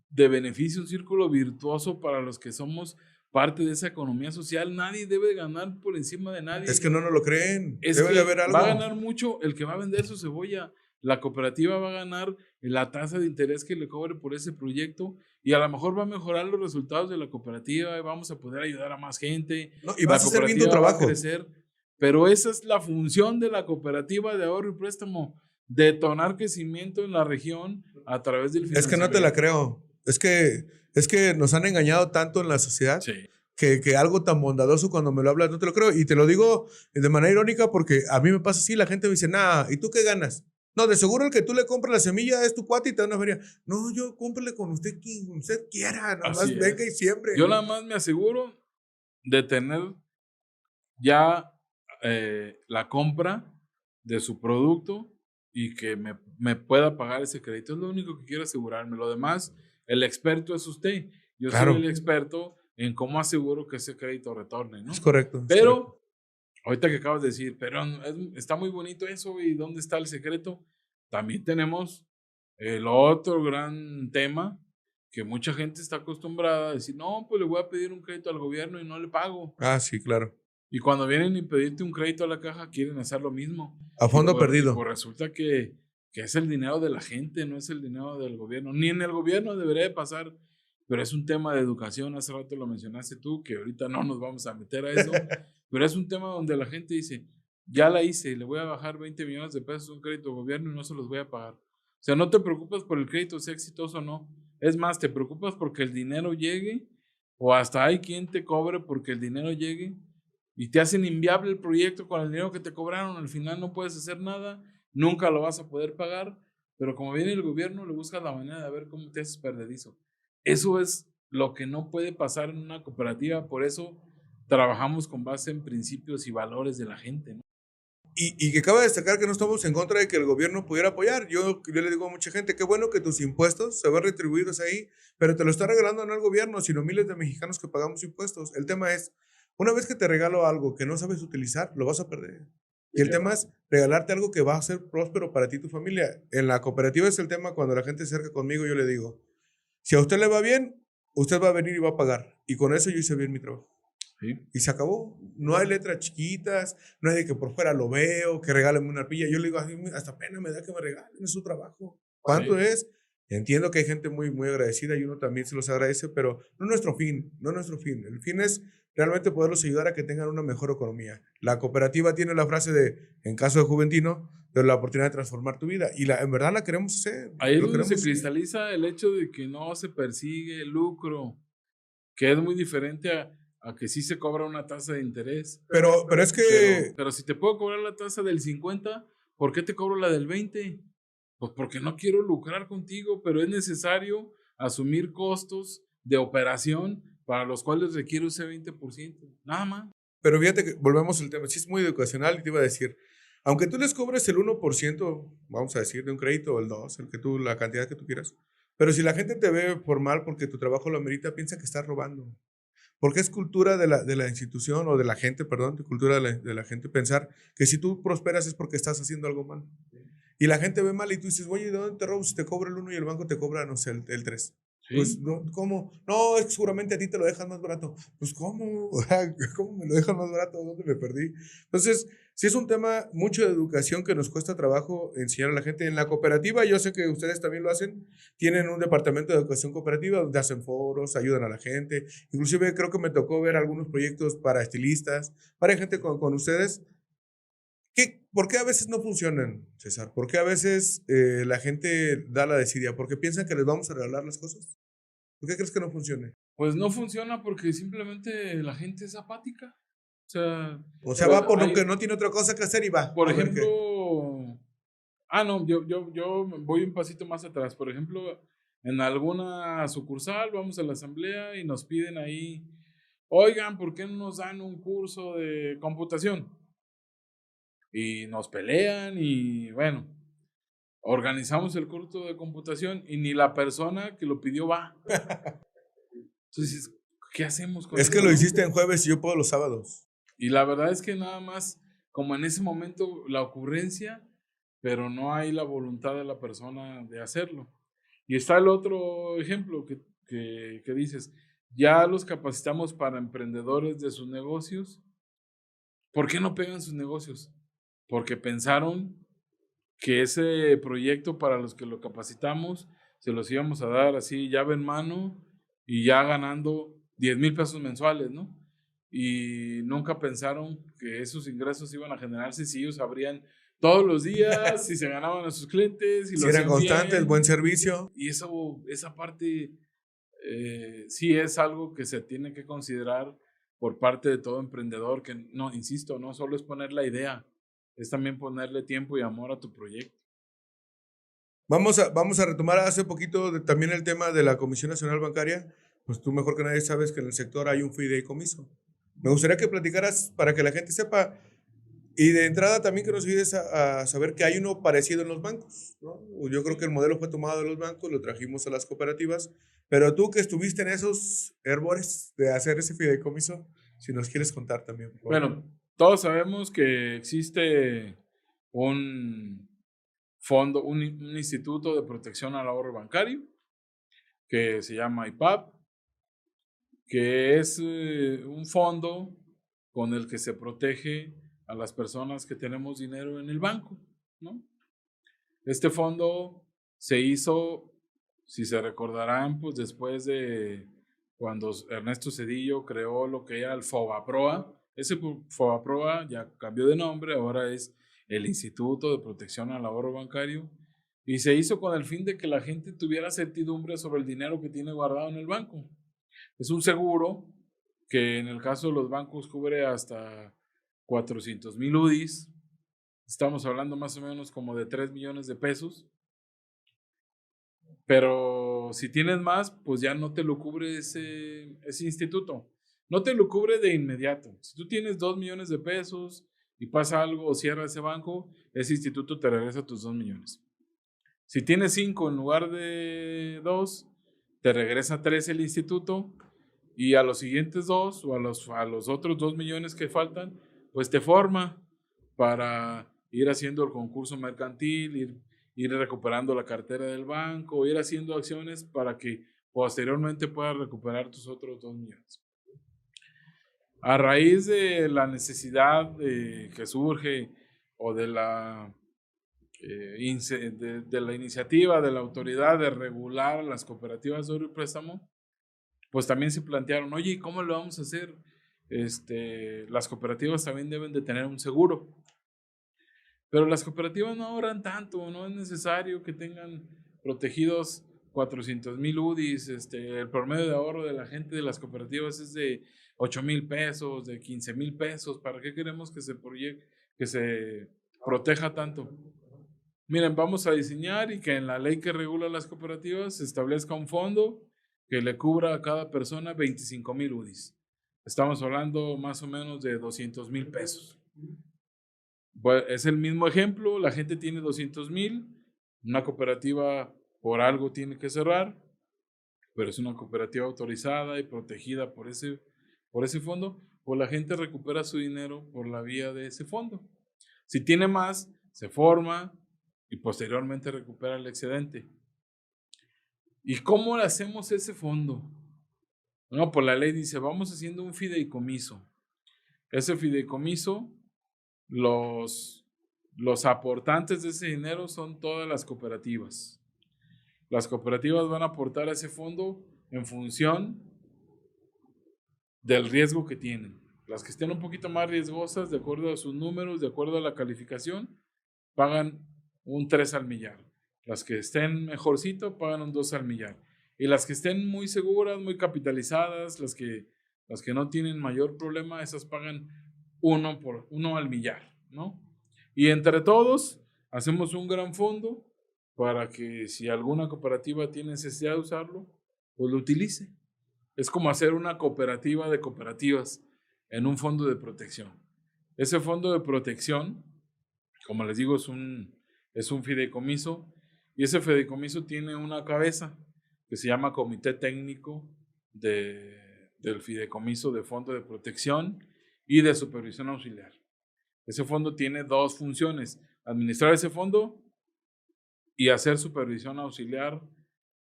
de beneficio, un círculo virtuoso para los que somos parte de esa economía social. Nadie debe ganar por encima de nadie. Es que no nos lo creen. Es Debe que de haber algo. va a ganar mucho el que va a vender su cebolla. La cooperativa va a ganar la tasa de interés que le cobre por ese proyecto y a lo mejor va a mejorar los resultados de la cooperativa y vamos a poder ayudar a más gente. No, y vas a hacer bien tu Va a trabajo. crecer, pero esa es la función de la cooperativa de ahorro y préstamo, detonar crecimiento en la región a través del Es que no te la creo. Es que nos han engañado tanto en la sociedad. Sí. Que algo tan bondadoso cuando me lo hablas no te lo creo. Y te lo digo de manera irónica porque a mí me pasa así, la gente me dice, ¿y tú qué ganas? No, de seguro el que tú le compras la semilla es tu cuate y te da una feria. No, yo cómprele con usted quien usted quiera, nada más venga y siempre. Yo nada más me aseguro de tener ya la compra de su producto y que me pueda pagar ese crédito. Es lo único que quiero asegurarme. Lo demás, el experto es usted. Yo Claro. soy el experto en cómo aseguro que ese crédito retorne, ¿no? Es correcto. Pero, ahorita que acabas de decir, pero está muy bonito eso y ¿dónde está el secreto? También tenemos el otro gran tema que mucha gente está acostumbrada a decir, no, pues le voy a pedir un crédito al gobierno y no le pago. Sí, claro. Y cuando vienen y pedirte un crédito a la caja, quieren hacer lo mismo. A fondo perdido. Pues resulta que es el dinero de la gente, no es el dinero del gobierno. Ni en el gobierno debería de pasar, pero es un tema de educación. Hace rato lo mencionaste tú, que ahorita no nos vamos a meter a eso, pero es un tema donde la gente dice, ya la hice, le voy a bajar 20 millones de pesos a un crédito al gobierno y no se los voy a pagar. O sea, no te preocupas por el crédito, sea exitoso o no. Es más, te preocupas porque el dinero llegue, o hasta hay quien te cobre porque el dinero llegue, y te hacen inviable el proyecto con el dinero que te cobraron. Al final no puedes hacer nada, nunca lo vas a poder pagar, pero como viene el gobierno, le buscas la manera de ver cómo te haces perdedizo. Eso es lo que no puede pasar en una cooperativa, por eso trabajamos con base en principios y valores de la gente, ¿no? Y que cabe destacar que no estamos en contra de que el gobierno pudiera apoyar. Yo le digo a mucha gente, qué bueno que tus impuestos se ven retribuidos ahí, pero te lo está regalando no el gobierno, sino miles de mexicanos que pagamos impuestos. El tema es, una vez que te regalo algo que no sabes utilizar, lo vas a perder. Y el tema es regalarte algo que va a ser próspero para ti y tu familia. En la cooperativa es el tema, cuando la gente se acerca conmigo, yo le digo, si a usted le va bien, usted va a venir y va a pagar. Y con eso yo hice bien mi trabajo. Sí. Y se acabó. No hay letras chiquitas, no hay de que por fuera lo veo, que regáleme una arpilla. Yo le digo, hasta pena me da que me regalen, es su trabajo. ¿Cuánto es? Entiendo que hay gente muy, muy agradecida y uno también se los agradece, pero no es nuestro fin, no es nuestro fin. El fin es realmente poderlos ayudar a que tengan una mejor economía. La cooperativa tiene la frase de, en caso de Juventino, de la oportunidad de transformar tu vida. Y en verdad la queremos hacer. Ahí es donde se cristaliza el hecho de que no se persigue el lucro, que es muy diferente a que sí se cobra una tasa de interés. Pero es que... Pero si te puedo cobrar la tasa del 50, ¿por qué te cobro la del 20? Pues porque no quiero lucrar contigo, pero es necesario asumir costos de operación para los cuales requiero ese 20%. Nada más. Pero fíjate que volvemos al tema. Sí es muy educacional y te iba a decir, aunque tú les cobres el 1%, vamos a decir, de un crédito o el 2%, la cantidad que tú quieras, pero si la gente te ve formal porque tu trabajo lo amerita, piensa que estás robando. Porque es cultura de la institución o de la gente, perdón, cultura de la gente pensar que si tú prosperas es porque estás haciendo algo mal. Y la gente ve mal y tú dices, oye, ¿de dónde te robo si te cobra el 1 y el banco te cobra, no sé, el 3? ¿Sí? Pues, ¿cómo? No, es que seguramente a ti te lo dejan más barato. Pues, ¿cómo? ¿Cómo me lo dejan más barato? ¿Dónde me perdí? Entonces, sí es un tema mucho de educación que nos cuesta trabajo enseñar a la gente. En la cooperativa, yo sé que ustedes también lo hacen, tienen un departamento de educación cooperativa donde hacen foros, ayudan a la gente. Inclusive creo que me tocó ver algunos proyectos para estilistas, para gente con ustedes. ¿Por qué a veces no funcionan, César? ¿Por qué a veces la gente da la desidia? ¿Porque piensan que les vamos a regalar las cosas? ¿Por qué crees que no funcione? Pues no funciona porque simplemente la gente es apática. O sea, va por lo que no tiene otra cosa que hacer y va. Por ejemplo, no, yo voy un pasito más atrás. Por ejemplo, en alguna sucursal vamos a la asamblea y nos piden ahí, oigan, ¿por qué no nos dan un curso de computación? Y nos pelean y bueno, organizamos el curso de computación y ni la persona que lo pidió va. Entonces, ¿qué hacemos con eso? Es que lo hiciste en jueves y yo puedo los sábados. Y la verdad es que nada más, como en ese momento, la ocurrencia, pero no hay la voluntad de la persona de hacerlo. Y está el otro ejemplo que dices, Ya los capacitamos para emprendedores de sus negocios. ¿Por qué no pegan sus negocios? Porque pensaron que ese proyecto para los que lo capacitamos se los íbamos a dar así llave en mano y ya ganando 10,000 pesos mensuales, ¿no? Y nunca pensaron que esos ingresos iban a generarse si ellos abrían todos los días, si se ganaban a sus clientes, Si eran constantes, buen servicio. Y esa parte sí es algo que se tiene que considerar por parte de todo emprendedor, que no, insisto, no solo es poner la idea, es también ponerle tiempo y amor a tu proyecto. Vamos a retomar hace poquito también el tema de la Comisión Nacional Bancaria. Pues tú mejor que nadie sabes que en el sector hay un fideicomiso. Me gustaría que platicaras para que la gente sepa y de entrada también que nos ayudes a saber que hay uno parecido en los bancos, ¿no? Yo creo que el modelo fue tomado de los bancos, lo trajimos a las cooperativas, pero tú que estuviste en esos herbores de hacer ese fideicomiso, si nos quieres contar también, por favor. Bueno, todos sabemos que existe un fondo, un instituto de protección al ahorro bancario que se llama IPAB, que es un fondo con el que se protege a las personas que tenemos dinero en el banco, ¿no? Este fondo se hizo, si se recordarán, pues después de cuando Ernesto Zedillo creó lo que era el FOBAPROA. Ese FOBAPROA ya cambió de nombre, ahora es el Instituto de Protección al Ahorro Bancario, y se hizo con el fin de que la gente tuviera certidumbre sobre el dinero que tiene guardado en el banco. Es un seguro que en el caso de los bancos cubre hasta 400,000 UDIs. Estamos hablando más o menos como de 3 millones de pesos. Pero si tienes más, pues ya no te lo cubre ese instituto. No te lo cubre de inmediato. Si tú tienes 2 millones de pesos y pasa algo o cierra ese banco, ese instituto te regresa tus 2 millones. Si tienes 5 en lugar de 2, te regresa 3 el instituto, y a los siguientes 2 o a los otros 2 millones que faltan, pues te forma para ir haciendo el concurso mercantil, ir recuperando la cartera del banco, ir haciendo acciones para que posteriormente puedas recuperar tus otros 2 millones. A raíz de la necesidad que surge o de la iniciativa de la autoridad de regular las cooperativas de ahorro y préstamo, pues también se plantearon, oye, ¿cómo lo vamos a hacer? Las cooperativas también deben de tener un seguro. Pero las cooperativas no ahorran tanto, no es necesario que tengan protegidos 400,000 UDIs. El promedio de ahorro de la gente de las cooperativas es de 8,000 pesos, de 15,000 pesos. ¿Para qué queremos que se proteja tanto? Miren, vamos a diseñar y que en la ley que regula las cooperativas se establezca un fondo que le cubra a cada persona 25,000 UDIs. Estamos hablando más o menos de 200,000 pesos. Pues es el mismo ejemplo, la gente tiene 200,000, una cooperativa por algo tiene que cerrar, pero es una cooperativa autorizada y protegida por ese fondo, pues la gente recupera su dinero por la vía de ese fondo. Si tiene más, se forma y posteriormente recupera el excedente. ¿Y cómo le hacemos ese fondo? No, pues la ley dice, vamos haciendo un fideicomiso. Ese fideicomiso, los aportantes de ese dinero son todas las cooperativas. Las cooperativas van a aportar a ese fondo en función del riesgo que tienen. Las que estén un poquito más riesgosas, de acuerdo a sus números, de acuerdo a la calificación, pagan un 3 al millar. Las que estén mejorcito pagan un 2 al millar. Y las que estén muy seguras, muy capitalizadas, las que no tienen mayor problema, esas pagan 1 al millar, ¿no? Y entre todos hacemos un gran fondo para que si alguna cooperativa tiene necesidad de usarlo, pues lo utilice. Es como hacer una cooperativa de cooperativas en un fondo de protección. Ese fondo de protección, como les digo, es un fideicomiso, y ese fideicomiso tiene una cabeza que se llama Comité Técnico del Fideicomiso de Fondo de Protección y de Supervisión Auxiliar. Ese fondo tiene 2 funciones: administrar ese fondo y hacer supervisión auxiliar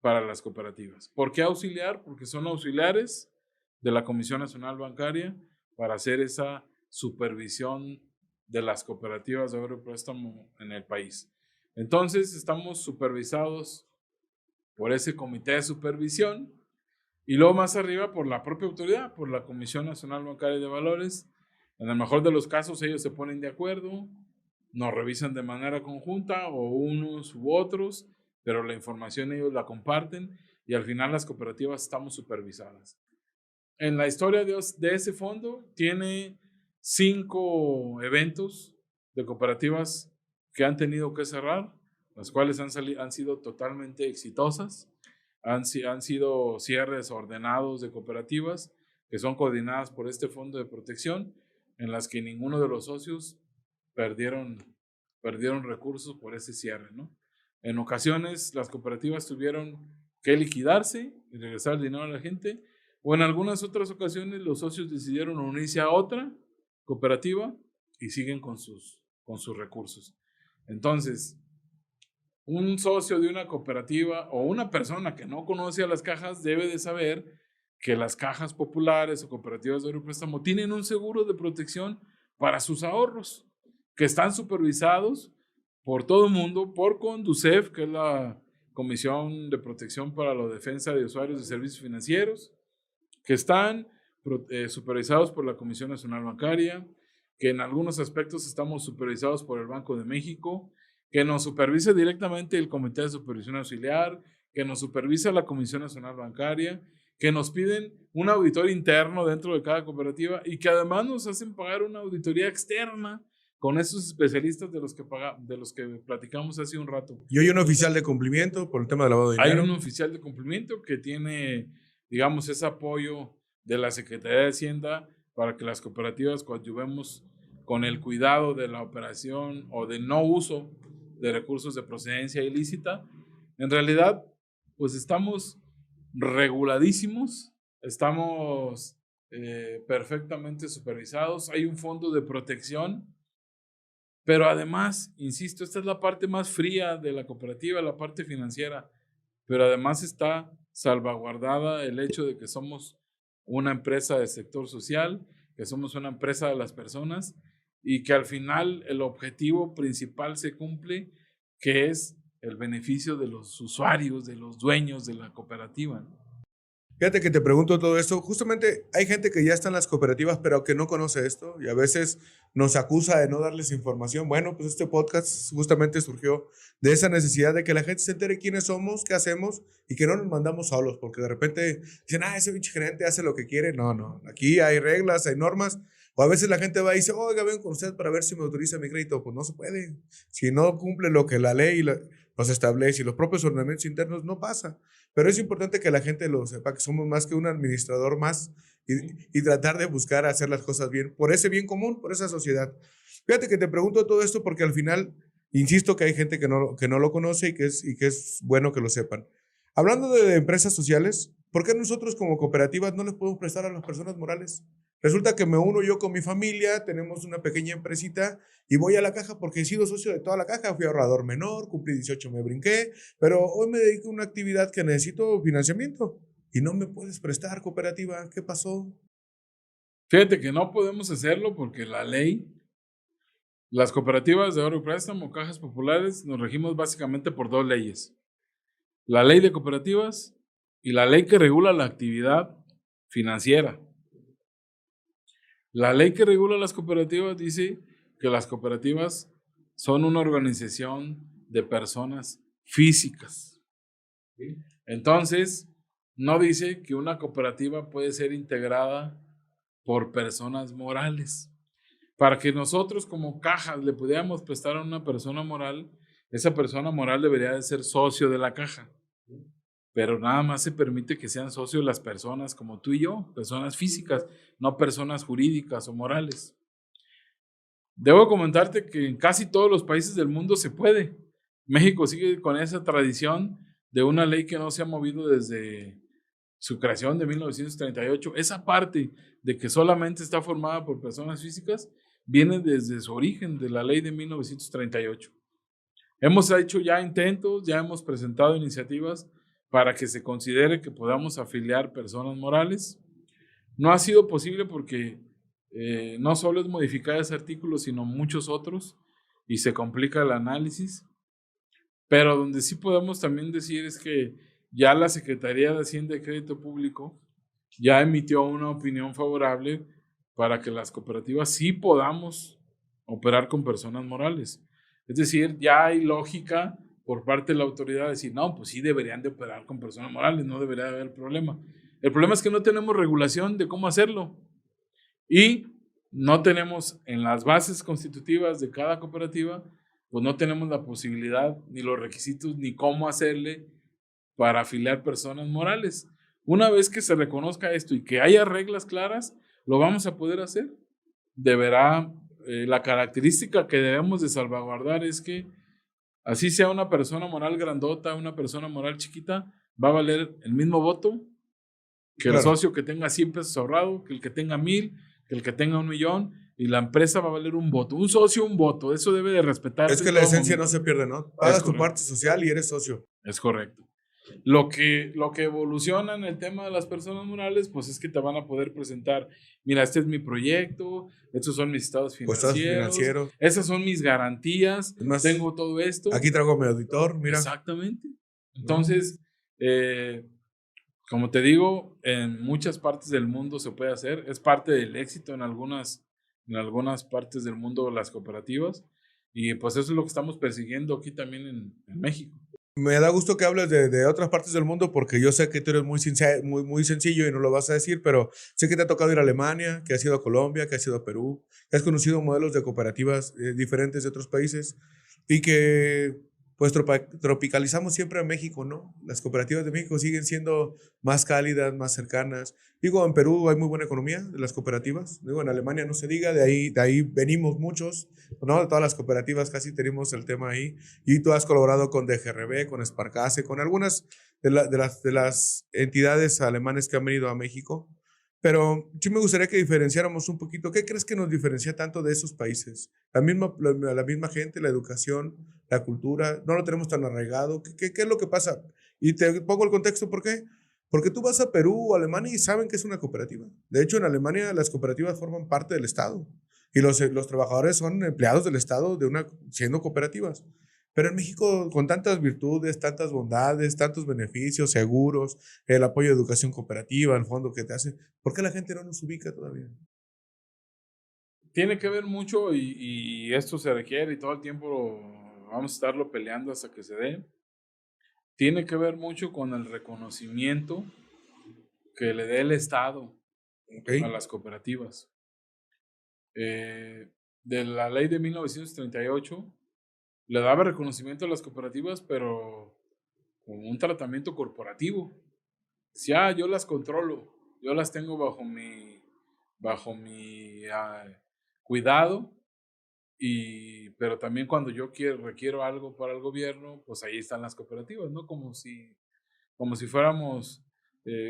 para las cooperativas. ¿Por qué auxiliar? Porque son auxiliares de la Comisión Nacional Bancaria para hacer esa supervisión de las cooperativas de ahorro y préstamo en el país. Entonces, estamos supervisados por ese comité de supervisión y luego más arriba por la propia autoridad, por la Comisión Nacional Bancaria de Valores. En el mejor de los casos, ellos se ponen de acuerdo, nos revisan de manera conjunta o unos u otros, pero la información ellos la comparten y al final las cooperativas estamos supervisadas. En la historia de ese fondo tiene 5 eventos de cooperativas que han tenido que cerrar, las cuales han sido totalmente exitosas. Han sido cierres ordenados de cooperativas que son coordinadas por este fondo de protección, en las que ninguno de los socios perdieron recursos por ese cierre, ¿no? En ocasiones las cooperativas tuvieron que liquidarse y regresar el dinero a la gente, o en algunas otras ocasiones los socios decidieron unirse a otra cooperativa y siguen con sus recursos. Entonces, un socio de una cooperativa o una persona que no conoce a las cajas debe de saber que las cajas populares o cooperativas de ahorro y préstamo tienen un seguro de protección para sus ahorros, que están supervisados por todo el mundo, por Conducef, que es la Comisión de Protección para la Defensa de Usuarios de Servicios Financieros, que están supervisados por la Comisión Nacional Bancaria, que en algunos aspectos estamos supervisados por el Banco de México, que nos supervisa directamente el Comité de Supervisión Auxiliar, que nos supervisa la Comisión Nacional Bancaria, que nos piden un auditor interno dentro de cada cooperativa y que además nos hacen pagar una auditoría externa con esos especialistas de los que platicamos hace un rato. Y hay un oficial de cumplimiento por el tema de lavado de dinero. Hay un oficial de cumplimiento que tiene, digamos, ese apoyo de la Secretaría de Hacienda para que las cooperativas coadyuvemos con el cuidado de la operación o de no uso de recursos de procedencia ilícita. En realidad, pues estamos reguladísimos, estamos perfectamente supervisados, hay un fondo de protección, pero además, insisto, esta es la parte más fría de la cooperativa, la parte financiera, pero además está salvaguardada el hecho de que somos una empresa del sector social, que somos una empresa de las personas y que al final el objetivo principal se cumple, que es el beneficio de los usuarios, de los dueños de la cooperativa. Fíjate que te pregunto todo esto. Justamente hay gente que ya está en las cooperativas, pero que no conoce esto y a veces nos acusa de no darles información. Bueno, pues este podcast justamente surgió de esa necesidad de que la gente se entere quiénes somos, qué hacemos y que no nos mandamos solos, porque de repente dicen, ese pinche gerente hace lo que quiere. No. Aquí hay reglas, hay normas. O a veces la gente va y dice, oiga, vengo con usted para ver si me autoriza mi crédito. Pues no se puede. Si no cumple lo que la ley nos establece y los propios ordenamientos internos, no pasa. Pero es importante que la gente lo sepa, que somos más que un administrador más y tratar de buscar hacer las cosas bien, por ese bien común, por esa sociedad. Fíjate que te pregunto todo esto porque al final, insisto que hay gente que no lo conoce y que es bueno que lo sepan. Hablando de empresas sociales, ¿por qué nosotros como cooperativas no les podemos prestar a las personas morales? Resulta que me uno yo con mi familia, tenemos una pequeña empresita y voy a la caja porque he sido socio de toda la caja, fui ahorrador menor, cumplí 18, me brinqué, pero hoy me dedico a una actividad que necesito financiamiento y no me puedes prestar, cooperativa. ¿Qué pasó? Fíjate que no podemos hacerlo porque la ley, las cooperativas de ahorro y préstamo, cajas populares, nos regimos básicamente por 2 leyes. La ley de cooperativas y la ley que regula la actividad financiera. La ley que regula las cooperativas dice que las cooperativas son una organización de personas físicas. Entonces, no dice que una cooperativa puede ser integrada por personas morales. Para que nosotros como cajas le pudiéramos prestar a una persona moral, esa persona moral debería de ser socio de la caja. Pero nada más se permite que sean socios las personas como tú y yo, personas físicas, no personas jurídicas o morales. Debo comentarte que en casi todos los países del mundo se puede. México sigue con esa tradición de una ley que no se ha movido desde su creación de 1938. Esa parte de que solamente está formada por personas físicas viene desde su origen de la ley de 1938. Hemos hecho ya intentos, ya hemos presentado iniciativas para que se considere que podamos afiliar personas morales. No ha sido posible porque no solo es modificar ese artículo, sino muchos otros, y se complica el análisis. Pero donde sí podemos también decir es que ya la Secretaría de Hacienda y Crédito Público ya emitió una opinión favorable para que las cooperativas sí podamos operar con personas morales. Es decir, ya hay lógica por parte de la autoridad de decir, no, pues sí deberían de operar con personas morales, no debería de haber problema. El problema es que no tenemos regulación de cómo hacerlo y no tenemos en las bases constitutivas de cada cooperativa, pues no tenemos la posibilidad, ni los requisitos, ni cómo hacerle para afiliar personas morales. Una vez que se reconozca esto y que haya reglas claras, lo vamos a poder hacer. Deberá, la característica que debemos de salvaguardar es que así sea una persona moral grandota, una persona moral chiquita, va a valer el mismo voto que el socio que tenga 100 pesos ahorrado, que el que tenga 1,000, que el que tenga 1,000,000, y la empresa va a valer un voto. Un socio, un voto. Eso debe de respetarse. Es que la esencia no se pierde, ¿no? Pagas tu parte social y eres socio. Es correcto. Lo que evoluciona en el tema de las personas morales, pues es que te van a poder presentar, mira, este es mi proyecto, estos son mis estados financieros, esas son mis garantías, más, tengo todo esto. Aquí traigo a mi auditor, mira. Exactamente. Entonces, como te digo, en muchas partes del mundo se puede hacer, es parte del éxito en algunas partes del mundo las cooperativas, y pues eso es lo que estamos persiguiendo aquí también en México. Me da gusto que hables de otras partes del mundo porque yo sé que tú eres muy sencillo y no lo vas a decir, pero sé que te ha tocado ir a Alemania, que has ido a Colombia, que has ido a Perú, que has conocido modelos de cooperativas diferentes de otros países y que pues tropicalizamos siempre a México, ¿no? Las cooperativas de México siguen siendo más cálidas, más cercanas. Digo, en Perú hay muy buena economía de las cooperativas. Digo, en Alemania no se diga, de ahí venimos muchos, ¿no? De todas las cooperativas casi tenemos el tema ahí. Y tú has colaborado con DGRB, con Sparkasse, con algunas de las entidades alemanes que han venido a México. Pero sí me gustaría que diferenciáramos un poquito. ¿Qué crees que nos diferencia tanto de esos países? La misma gente, la educación, la cultura, no lo tenemos tan arraigado. ¿Qué es lo que pasa? Y te pongo el contexto, ¿por qué? Porque tú vas a Perú o Alemania y saben que es una cooperativa. De hecho, en Alemania las cooperativas forman parte del Estado y los trabajadores son empleados del Estado siendo cooperativas. Pero en México, con tantas virtudes, tantas bondades, tantos beneficios, seguros, el apoyo de educación cooperativa, el fondo que te hace, ¿por qué la gente no nos ubica todavía? Tiene que ver mucho y esto se requiere y todo el tiempo vamos a estarlo peleando hasta que se dé. Tiene que ver mucho con el reconocimiento que le dé el Estado a las cooperativas. De la ley de 1938 le daba reconocimiento a las cooperativas, pero con un tratamiento corporativo. Decía, yo las controlo, yo las tengo bajo mi cuidado, pero también cuando yo requiero algo para el gobierno, pues ahí están las cooperativas, ¿no? Como si fuéramos,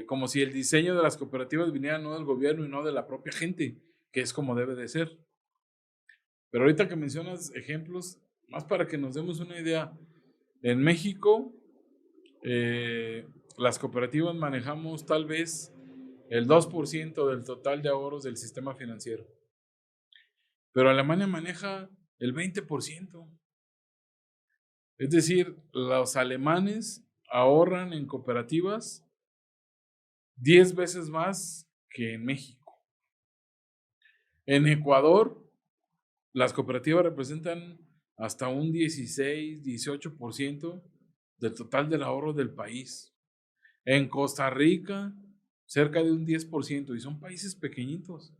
como si el diseño de las cooperativas viniera no del gobierno y no de la propia gente, que es como debe de ser. Pero ahorita que mencionas ejemplos, más para que nos demos una idea, en México las cooperativas manejamos tal vez el 2% del total de ahorros del sistema financiero. Pero Alemania maneja el 20%. Es decir, los alemanes ahorran en cooperativas 10 veces más que en México. En Ecuador, las cooperativas representan hasta un 16, 18% del total del ahorro del país. En Costa Rica, cerca de un 10%, y son países pequeñitos.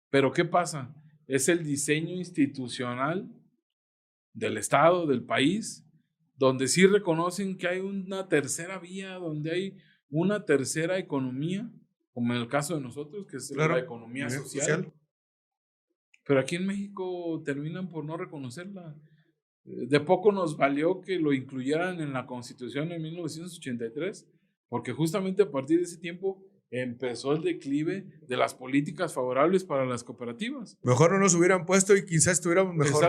Pero ¿qué pasa? Es el diseño institucional del Estado, del país, donde sí reconocen que hay una tercera vía, donde hay una tercera economía, como en el caso de nosotros, que es la economía social. Pero aquí en México terminan por no reconocerla. De poco nos valió que lo incluyeran en la Constitución en 1983, porque justamente a partir de ese tiempo empezó el declive de las políticas favorables para las cooperativas. Mejor no nos hubieran puesto y quizás estuviéramos mejor,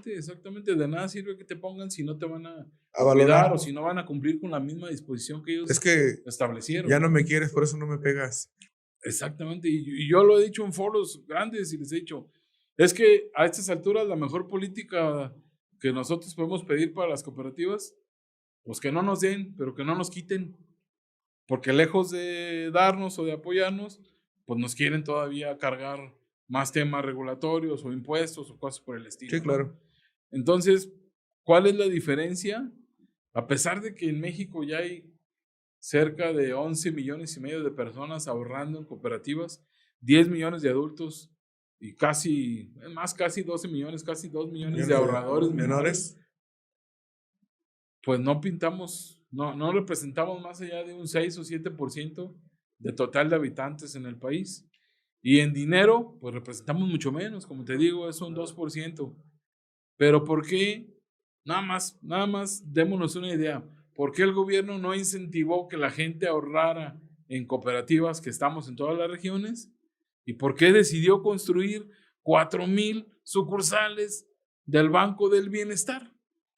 Exactamente. De nada sirve que te pongan si no te van a cuidar o si no van a cumplir con la misma disposición que ellos establecieron. Ya no me quieres, por eso no me pegas. Exactamente, y yo lo he dicho en foros grandes y les he dicho, es que a estas alturas la mejor política que nosotros podemos pedir para las cooperativas, pues que no nos den, pero que no nos quiten, porque lejos de darnos o de apoyarnos, pues nos quieren todavía cargar más temas regulatorios o impuestos o cosas por el estilo, Sí, ¿no? claro. Entonces, ¿cuál es la diferencia? A pesar de que en México ya hay cerca de 11 millones y medio de personas ahorrando en cooperativas, 10 millones de adultos y casi 12 millones, casi 2 millones de ahorradores menores, pues no pintamos, no representamos más allá de un 6 o 7% de total de habitantes en el país. Y en dinero, pues representamos mucho menos, como te digo, es un 2%. Pero ¿por qué? Nada más démonos una idea. ¿Por qué el gobierno no incentivó que la gente ahorrara en cooperativas que estamos en todas las regiones? ¿Y por qué decidió construir 4,000 sucursales del Banco del Bienestar?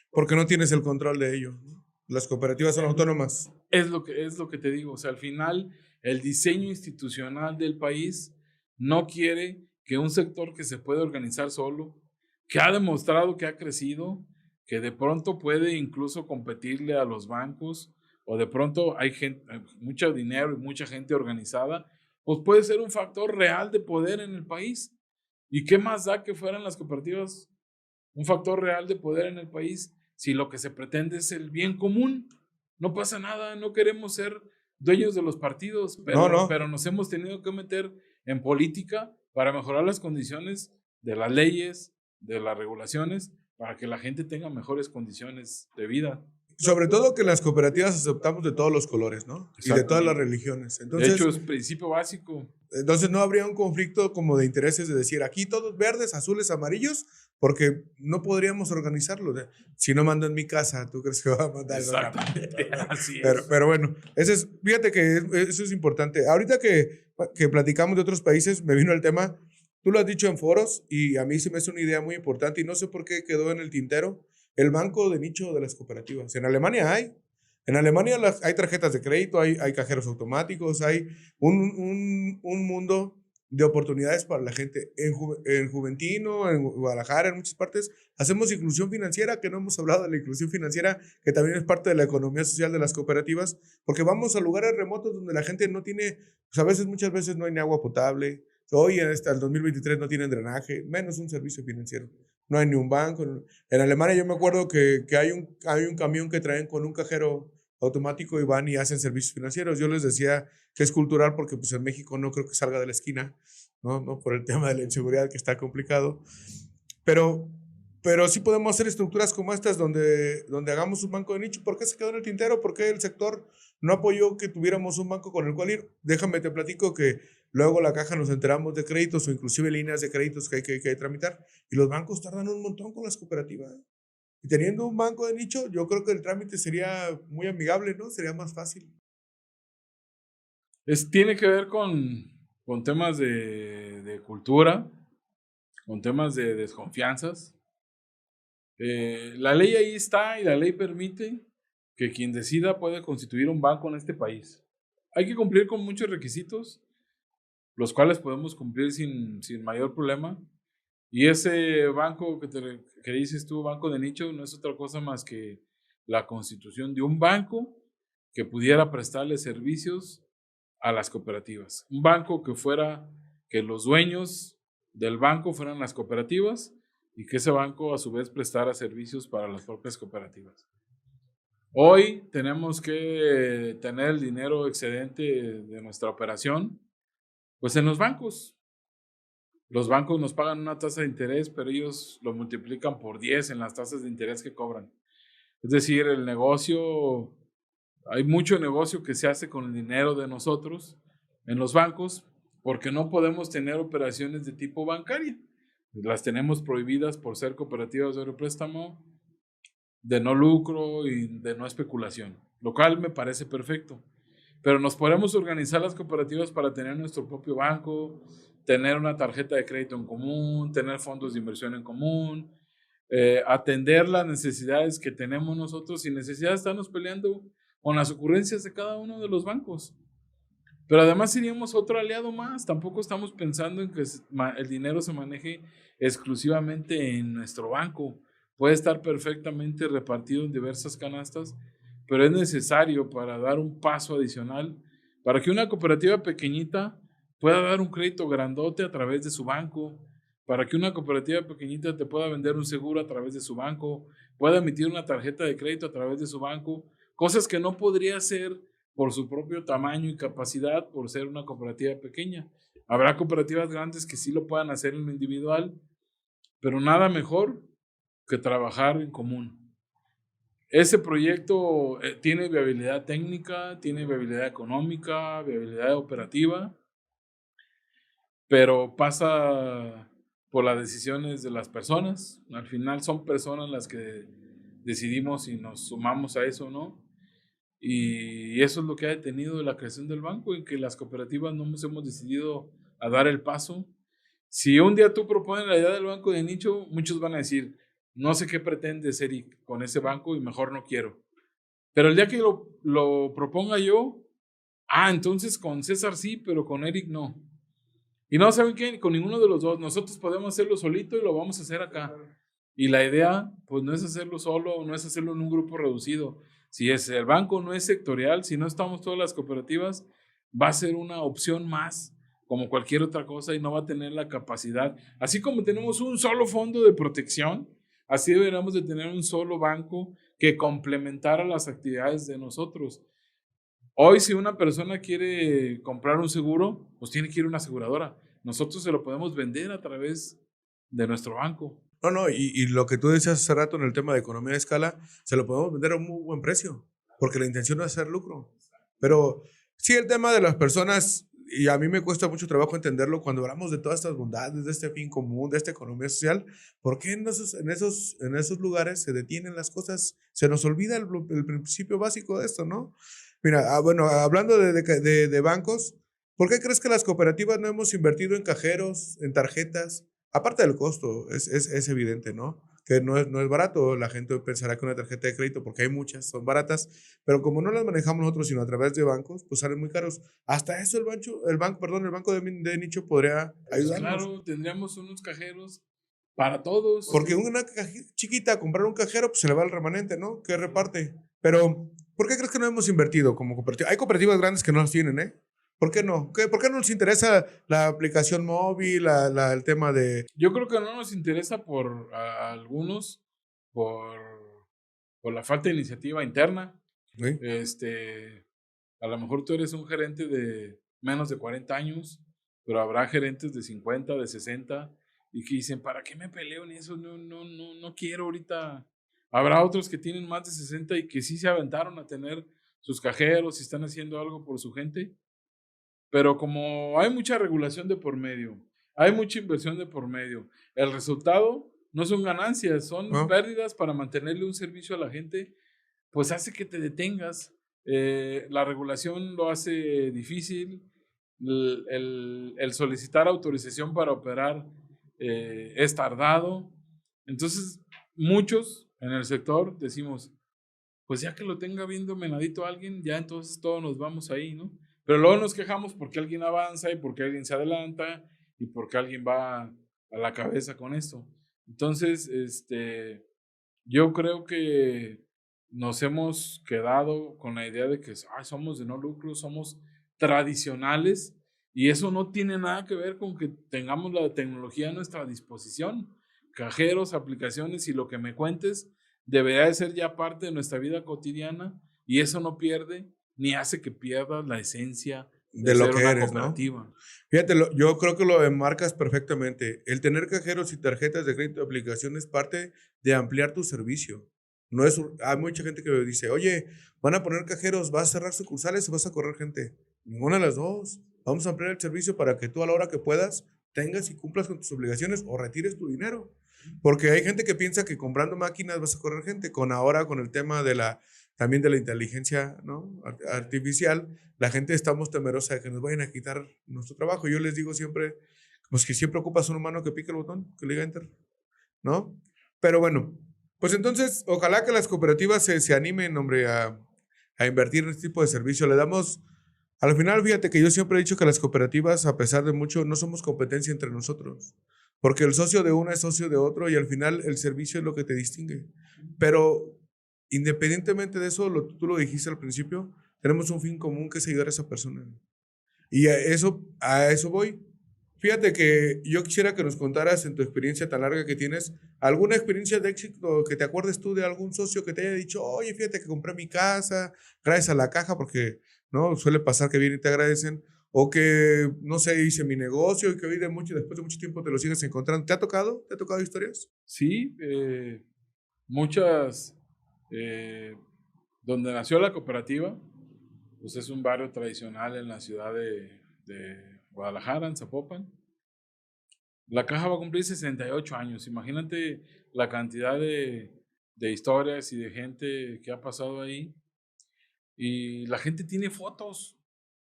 Porque no tienes el control de ello. Las cooperativas son autónomas. Es lo que te digo. O sea, al final, el diseño institucional del país no quiere que un sector que se puede organizar solo, que ha demostrado que ha crecido, que de pronto puede incluso competirle a los bancos, o de pronto hay mucho dinero y mucha gente organizada, pues puede ser un factor real de poder en el país. ¿Y qué más da que fueran las cooperativas un factor real de poder en el país si lo que se pretende es el bien común? No pasa nada, no queremos ser dueños de los partidos, pero nos hemos tenido que meter en política para mejorar las condiciones de las leyes, de las regulaciones, para que la gente tenga mejores condiciones de vida. Sobre todo que en las cooperativas aceptamos de todos los colores, ¿no? Y de todas las religiones. Entonces, de hecho, es principio básico. Entonces no habría un conflicto como de intereses de decir aquí todos verdes, azules, amarillos, porque no podríamos organizarlo. Si no mando en mi casa, ¿tú crees que va a mandar? Exactamente, así es. Pero bueno, fíjate que eso es importante. Ahorita que platicamos de otros países, me vino el tema, tú lo has dicho en foros y a mí se me hace una idea muy importante y no sé por qué quedó en el tintero, el banco de nicho de las cooperativas. En Alemania hay. En Alemania hay tarjetas de crédito, hay cajeros automáticos, hay un mundo de oportunidades para la gente. En Juventino, en Guadalajara, en muchas partes, hacemos inclusión financiera, que no hemos hablado de la inclusión financiera, que también es parte de la economía social de las cooperativas, porque vamos a lugares remotos donde la gente no tiene, pues muchas veces no hay ni agua potable. Hoy, hasta el 2023, no tienen drenaje, menos un servicio financiero. No hay ni un banco. En Alemania yo me acuerdo que hay un camión que traen con un cajero automático y van y hacen servicios financieros. Yo les decía que es cultural porque pues en México no creo que salga de la esquina, ¿no? Por el tema de la inseguridad que está complicado. Pero sí podemos hacer estructuras como estas donde hagamos un banco de nicho. ¿Por qué se quedó en el tintero? ¿Por qué el sector no apoyó que tuviéramos un banco con el cual ir? Déjame te platico que luego la caja nos enteramos de créditos o inclusive líneas de créditos que hay que tramitar y los bancos tardan un montón con las cooperativas. Y teniendo un banco de nicho, yo creo que el trámite sería muy amigable, ¿no? Sería más fácil. Tiene que ver con temas de cultura, con temas de desconfianzas. La ley ahí está y la ley permite que quien decida puede constituir un banco en este país. Hay que cumplir con muchos requisitos, los cuales podemos cumplir sin mayor problema. Y ese banco que dices tú, banco de nicho, no es otra cosa más que la constitución de un banco que pudiera prestarle servicios a las cooperativas. Un banco que los dueños del banco fueran las cooperativas y que ese banco a su vez prestara servicios para las propias cooperativas. Hoy tenemos que tener el dinero excedente de nuestra operación, pues en los bancos. Los bancos nos pagan una tasa de interés, pero ellos lo multiplican por 10 en las tasas de interés que cobran. Es decir, hay mucho negocio que se hace con el dinero de nosotros en los bancos porque no podemos tener operaciones de tipo bancaria. Las tenemos prohibidas por ser cooperativas de préstamo, de no lucro y de no especulación, lo cual me parece perfecto. Pero nos podemos organizar las cooperativas para tener nuestro propio banco, tener una tarjeta de crédito en común, tener fondos de inversión en común, atender las necesidades que tenemos nosotros sin necesidad de estarnos peleando con las ocurrencias de cada uno de los bancos. Pero además seríamos otro aliado más. Tampoco estamos pensando en que el dinero se maneje exclusivamente en nuestro banco. Puede estar perfectamente repartido en diversas canastas, pero es necesario para dar un paso adicional, para que una cooperativa pequeñita pueda dar un crédito grandote a través de su banco, para que una cooperativa pequeñita te pueda vender un seguro a través de su banco, pueda emitir una tarjeta de crédito a través de su banco, cosas que no podría hacer por su propio tamaño y capacidad, por ser una cooperativa pequeña. Habrá cooperativas grandes que sí lo puedan hacer en lo individual, pero nada mejor que trabajar en común. Ese proyecto tiene viabilidad técnica, tiene viabilidad económica, viabilidad operativa, pero pasa por las decisiones de las personas. Al final son personas las que decidimos si nos sumamos a eso o no. Y eso es lo que ha detenido la creación del banco, en que las cooperativas no nos hemos decidido a dar el paso. Si un día tú propones la idea del banco de nicho, muchos van a decir, no sé qué pretendes, Eric, con ese banco y mejor no quiero. Pero el día que lo proponga yo, entonces con César sí, pero con Eric no. Y no saben qué, con ninguno de los dos. Nosotros podemos hacerlo solito y lo vamos a hacer acá. Y la idea, pues no es hacerlo solo, no es hacerlo en un grupo reducido. Si el banco no es sectorial, si no estamos todas las cooperativas, va a ser una opción más, como cualquier otra cosa, y no va a tener la capacidad. Así como tenemos un solo fondo de protección, así deberíamos de tener un solo banco que complementara las actividades de nosotros. Hoy, si una persona quiere comprar un seguro, pues tiene que ir a una aseguradora. Nosotros se lo podemos vender a través de nuestro banco. No, y lo que tú decías hace rato en el tema de economía de escala, se lo podemos vender a un muy buen precio, porque la intención no es hacer lucro. Pero sí, el tema de las personas, y a mí me cuesta mucho trabajo entenderlo cuando hablamos de todas estas bondades, de este fin común, de esta economía social, ¿por qué en esos lugares se detienen las cosas? Se nos olvida el principio básico de esto, ¿no? Mira, bueno, hablando de bancos, ¿por qué crees que las cooperativas no hemos invertido en cajeros, en tarjetas? Aparte del costo, es evidente, ¿no? Que no es barato. La gente pensará que una tarjeta de crédito, porque hay muchas, son baratas, pero como no las manejamos nosotros, sino a través de bancos, pues salen muy caros. Hasta eso el banco de nicho podría ayudarnos. Claro, tendríamos unos cajeros para todos. Porque una chiquita, comprar un cajero, pues se le va el remanente, ¿no? Que reparte. Pero, ¿por qué crees que no hemos invertido como cooperativa? Hay cooperativas grandes que no las tienen, ¿eh? ¿Por qué no? ¿Por qué no nos interesa la aplicación móvil, el tema de...? Yo creo que no nos interesa por a algunos, por la falta de iniciativa interna. ¿Sí? A lo mejor tú eres un gerente de menos de 40 años, pero habrá gerentes de 50, de 60, y que dicen, ¿para qué me peleo en eso? No quiero ahorita. Habrá otros que tienen más de 60 y que sí se aventaron a tener sus cajeros y están haciendo algo por su gente. Pero como hay mucha regulación de por medio, hay mucha inversión de por medio, el resultado no son ganancias, son pérdidas para mantenerle un servicio a la gente, pues hace que te detengas. La regulación lo hace difícil, el solicitar autorización para operar es tardado. Entonces, muchos en el sector decimos, pues ya que lo tenga bien dominadito alguien, ya entonces todos nos vamos ahí, ¿no? Pero luego nos quejamos porque alguien avanza y porque alguien se adelanta y porque alguien va a la cabeza con esto. Entonces, yo creo que nos hemos quedado con la idea de que somos de no lucro, somos tradicionales, y eso no tiene nada que ver con que tengamos la tecnología a nuestra disposición. Cajeros, aplicaciones y lo que me cuentes debería de ser ya parte de nuestra vida cotidiana, y eso no pierde ni hace que pierdas la esencia de lo que eres, cooperativa. ¿no? Fíjate, yo creo que lo enmarcas perfectamente. El tener cajeros y tarjetas de crédito de aplicación es parte de ampliar tu servicio. Hay mucha gente que dice, oye, van a poner cajeros, ¿vas a cerrar sucursales o vas a correr gente? Ninguna de las dos. Vamos a ampliar el servicio para que tú a la hora que puedas tengas y cumplas con tus obligaciones o retires tu dinero. Porque hay gente que piensa que comprando máquinas vas a correr gente. Con el tema también de la inteligencia, ¿no?, artificial, la gente estamos temerosa de que nos vayan a quitar nuestro trabajo. Yo les digo siempre, pues que siempre ocupas un humano que pique el botón, que le diga enter, ¿no? Pero bueno, pues entonces, ojalá que las cooperativas se animen, hombre, a invertir en este tipo de servicio. Le damos Al final, fíjate que yo siempre he dicho que las cooperativas, a pesar de mucho, no somos competencia entre nosotros. Porque el socio de uno es socio de otro y al final el servicio es lo que te distingue. Pero independientemente de eso, tú lo dijiste al principio, tenemos un fin común que es ayudar a esa persona. Y a eso voy. Fíjate que yo quisiera que nos contaras en tu experiencia tan larga que tienes, alguna experiencia de éxito que te acuerdes tú de algún socio que te haya dicho, oye, fíjate que compré mi casa, gracias a la caja, porque no suele pasar que vienen y te agradecen, o que, no sé, hice mi negocio y que hoy después de mucho tiempo te lo sigues encontrando. ¿Te ha tocado? ¿Te ha tocado historias? Sí, muchas, donde nació la cooperativa, pues es un barrio tradicional en la ciudad de Guadalajara, en Zapopan. La caja va a cumplir 68 años. Imagínate la cantidad de historias y de gente que ha pasado ahí. Y la gente tiene fotos.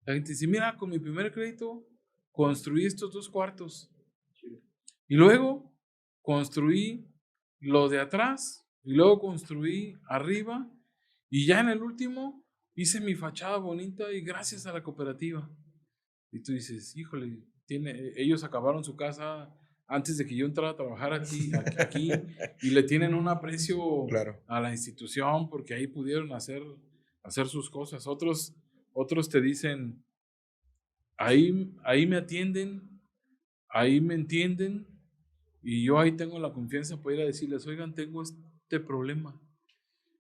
La gente dice, mira, con mi primer crédito construí estos 2 cuartos. Y luego construí lo de atrás. Y luego construí arriba. Y ya en el último hice mi fachada bonita y gracias a la cooperativa. Y tú dices, híjole, ellos acabaron su casa antes de que yo entrara a trabajar aquí y le tienen un aprecio Claro. a la institución porque ahí pudieron hacer sus cosas. Otros te dicen, ahí me atienden, ahí me entienden y yo ahí tengo la confianza para ir a decirles, oigan, tengo este problema.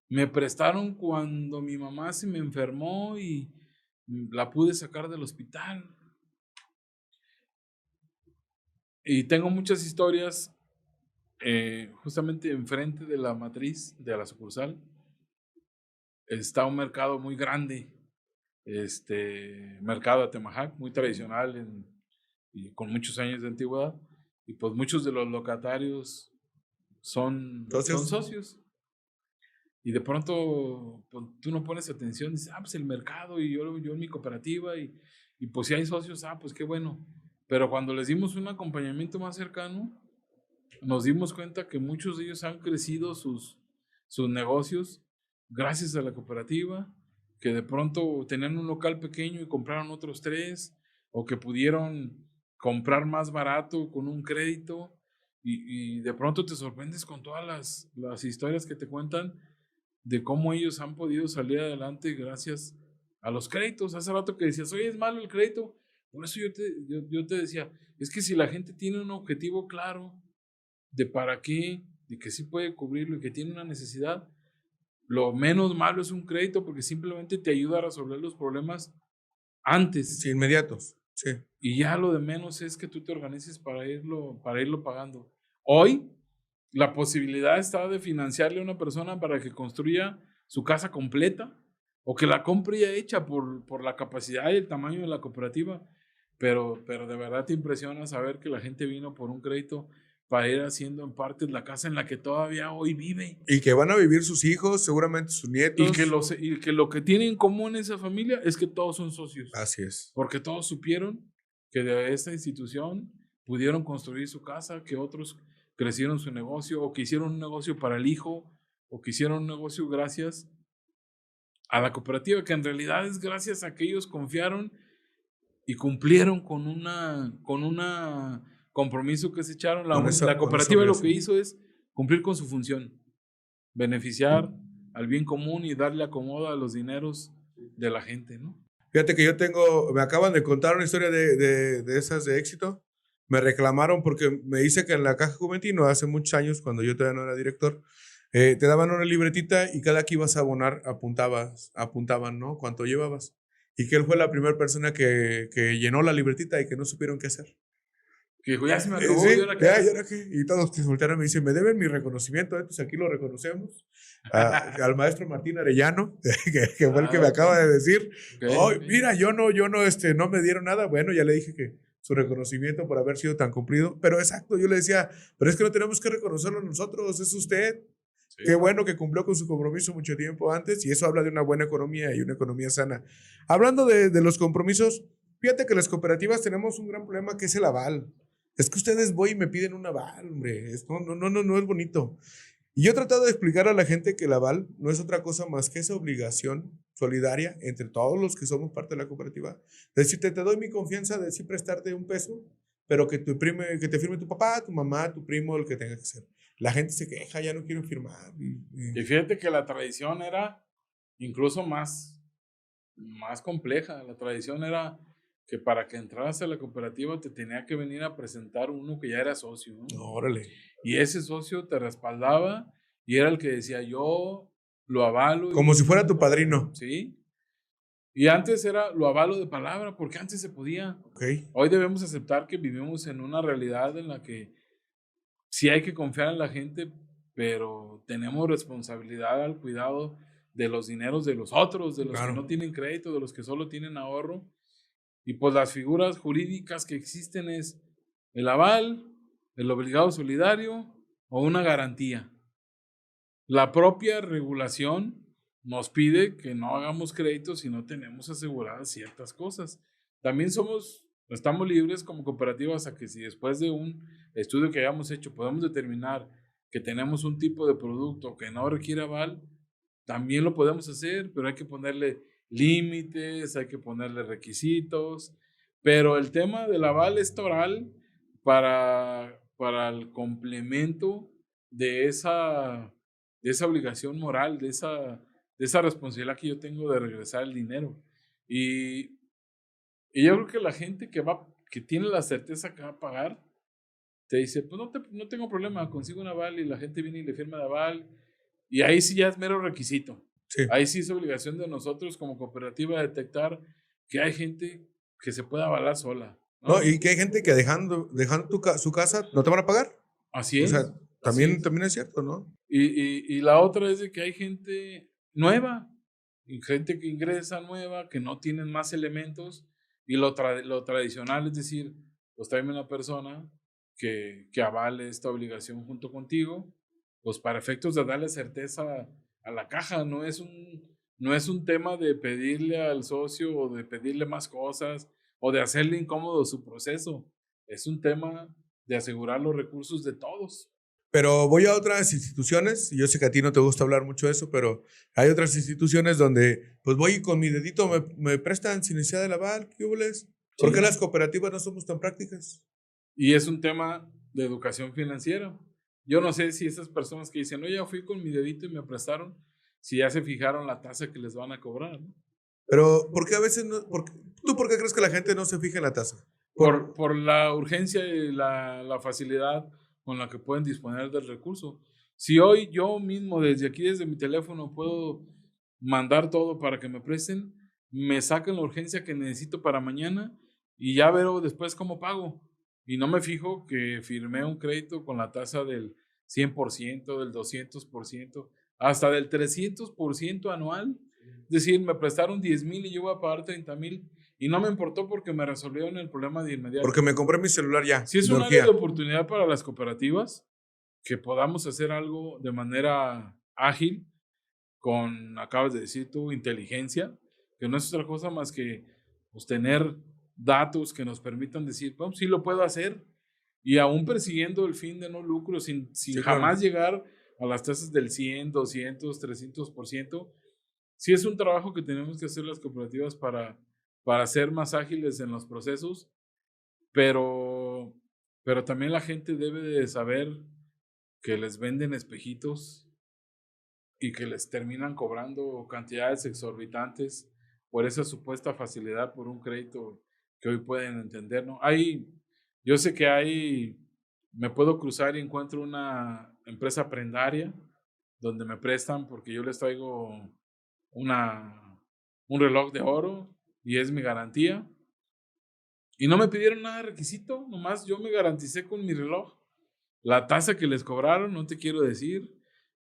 Me prestaron cuando mi mamá se me enfermó y la pude sacar del hospital. Y tengo muchas historias justamente enfrente de la matriz, de la sucursal. Está un mercado muy grande, mercado de Atemajac, muy tradicional y con muchos años de antigüedad. Y pues muchos de los locatarios son socios. Y de pronto pues, tú no pones atención, dices, pues el mercado y yo en mi cooperativa y pues si hay socios, pues qué bueno. Pero cuando les dimos un acompañamiento más cercano, nos dimos cuenta que muchos de ellos han crecido sus negocios gracias a la cooperativa, que de pronto tenían un local pequeño y compraron otros 3, o que pudieron comprar más barato con un crédito, y de pronto te sorprendes con todas las historias que te cuentan de cómo ellos han podido salir adelante gracias a los créditos. Hace rato que decías, oye, es malo el crédito. Por eso yo te decía, es que si la gente tiene un objetivo claro de para qué, de que sí puede cubrirlo y que tiene una necesidad, lo menos malo es un crédito porque simplemente te ayuda a resolver los problemas antes. Sí, inmediatos, sí. Y ya lo de menos es que tú te organices para irlo pagando. Hoy, la posibilidad está de financiarle a una persona para que construya su casa completa o que la compre ya hecha por la capacidad y el tamaño de la cooperativa. Pero de verdad te impresiona saber que la gente vino por un crédito para ir haciendo en parte la casa en la que todavía hoy vive. Y que van a vivir sus hijos, seguramente sus nietos. Y que lo que tienen en común esa familia es que todos son socios. Así es. Porque todos supieron que de esta institución pudieron construir su casa, que otros crecieron su negocio, o que hicieron un negocio para el hijo, o que hicieron un negocio gracias a la cooperativa, que en realidad es gracias a que ellos confiaron y cumplieron con una compromiso que se echaron. La cooperativa lo que hizo es cumplir con su función, beneficiar al bien común y darle acomodo a los dineros de la gente, ¿no? Fíjate que me acaban de contar una historia de esas de éxito. Me reclamaron porque me dice que en la Caja Juventino hace muchos años, cuando yo todavía no era director, te daban una libretita y cada que ibas a abonar apuntaban, ¿no? Cuánto llevabas. Y que él fue la primera persona que llenó la libretita y que no supieron qué hacer. Que dijo, ya se me acabó, sí, ¿y ahora qué? ¿Y ahora qué? Y todos que voltearon y me dicen, me deben mi reconocimiento, pues aquí lo reconocemos. Al maestro Martín Arellano, que fue el que me acaba de decir, mira, yo no me dieron nada. Bueno, ya le dije que su reconocimiento por haber sido tan cumplido. Pero exacto, yo le decía, pero es que no tenemos que reconocerlo nosotros, es usted. Sí. Qué bueno que cumplió con su compromiso mucho tiempo antes, y eso habla de una buena economía y una economía sana. Hablando de los compromisos, fíjate que las cooperativas tenemos un gran problema que es el aval. Es que ustedes voy y me piden un aval, hombre. No es bonito. Y yo he tratado de explicar a la gente que el aval no es otra cosa más que esa obligación solidaria entre todos los que somos parte de la cooperativa. Decirte, te doy mi confianza de sí prestarte $1, pero que te firme tu papá, tu mamá, tu primo, el que tenga que ser. La gente se queja, ya no quiero firmar. Y fíjate que la tradición era incluso más compleja. La tradición era que para que entraras a la cooperativa te tenía que venir a presentar uno que ya era socio, ¿no? Órale. Y ese socio te respaldaba y era el que decía, yo lo avalo. Como si fuera tu padrino. Sí. Y antes era lo avalo de palabra, porque antes se podía. Okay. Hoy debemos aceptar que vivimos en una realidad en la que sí hay que confiar en la gente, pero tenemos responsabilidad al cuidado de los dineros de los otros, de los Claro. que no tienen crédito, de los que solo tienen ahorro. Y pues las figuras jurídicas que existen es el aval, el obligado solidario o una garantía. La propia regulación nos pide que no hagamos créditos si no tenemos aseguradas ciertas cosas. También estamos libres como cooperativas a que si después de un estudio que hayamos hecho podemos determinar que tenemos un tipo de producto que no requiere aval, también lo podemos hacer, pero hay que ponerle límites, hay que ponerle requisitos, pero el tema del aval es toral para el complemento de esa obligación moral, de esa responsabilidad que yo tengo de regresar el dinero. Y yo creo que la gente que tiene la certeza que va a pagar, te dice, pues no tengo problema, consigo un aval y la gente viene y le firma el aval. Y ahí sí ya es mero requisito. Sí. Ahí sí es obligación de nosotros como cooperativa detectar que hay gente que se puede avalar sola, ¿no? No, y que hay gente que dejando su casa no te van a pagar. Así O es. sea, también es cierto, ¿no? Y la otra es de que hay gente nueva, y gente que ingresa nueva, que no tienen más elementos, y lo tradicional es decir, pues tráeme una persona que avale esta obligación junto contigo, pues para efectos de darle certeza a la caja. No es un tema de pedirle al socio o de pedirle más cosas o de hacerle incómodo su proceso. Es un tema de asegurar los recursos de todos. Pero voy a otras instituciones, y yo sé que a ti no te gusta hablar mucho de eso, pero hay otras instituciones donde pues voy y con mi dedito me prestan sin necesidad del aval. ¿Qué hubo-les? ¿Por Sí. qué las cooperativas no somos tan prácticas? Y es un tema de educación financiera. Yo no sé si esas personas que dicen, oye, fui con mi dedito y me prestaron, si ya se fijaron la tasa que les van a cobrar, ¿no? Pero, ¿por qué a veces no? ¿Tú por qué crees que la gente no se fija en la tasa? Por la urgencia y la facilidad con la que pueden disponer del recurso. Si hoy yo mismo desde aquí, desde mi teléfono, puedo mandar todo para que me presten, me sacan la urgencia que necesito para mañana y ya veo después cómo pago. Y no me fijo que firmé un crédito con la tasa del 100%, del 200%, hasta del 300% anual. Es decir, me prestaron 10,000 y yo voy a pagar 30,000 y no me importó porque me resolvieron el problema de inmediato. Porque me compré mi celular ya. Sí, es un área de oportunidad para las cooperativas, que podamos hacer algo de manera ágil, acabas de decir tú, inteligencia, que no es otra cosa más que pues, tener datos que nos permitan decir, bueno, sí lo puedo hacer, y aún persiguiendo el fin de no lucro, sin Sí, jamás claro. llegar a las tasas del 100, 200, 300%. Sí es un trabajo que tenemos que hacer las cooperativas para ser más ágiles en los procesos, pero también la gente debe de saber que les venden espejitos y que les terminan cobrando cantidades exorbitantes por esa supuesta facilidad por un crédito que hoy pueden entender, ¿no? Yo sé que me puedo cruzar y encuentro una empresa prendaria donde me prestan porque yo les traigo un reloj de oro y es mi garantía. Y no me pidieron nada de requisito, nomás yo me garanticé con mi reloj. La tasa que les cobraron, no te quiero decir,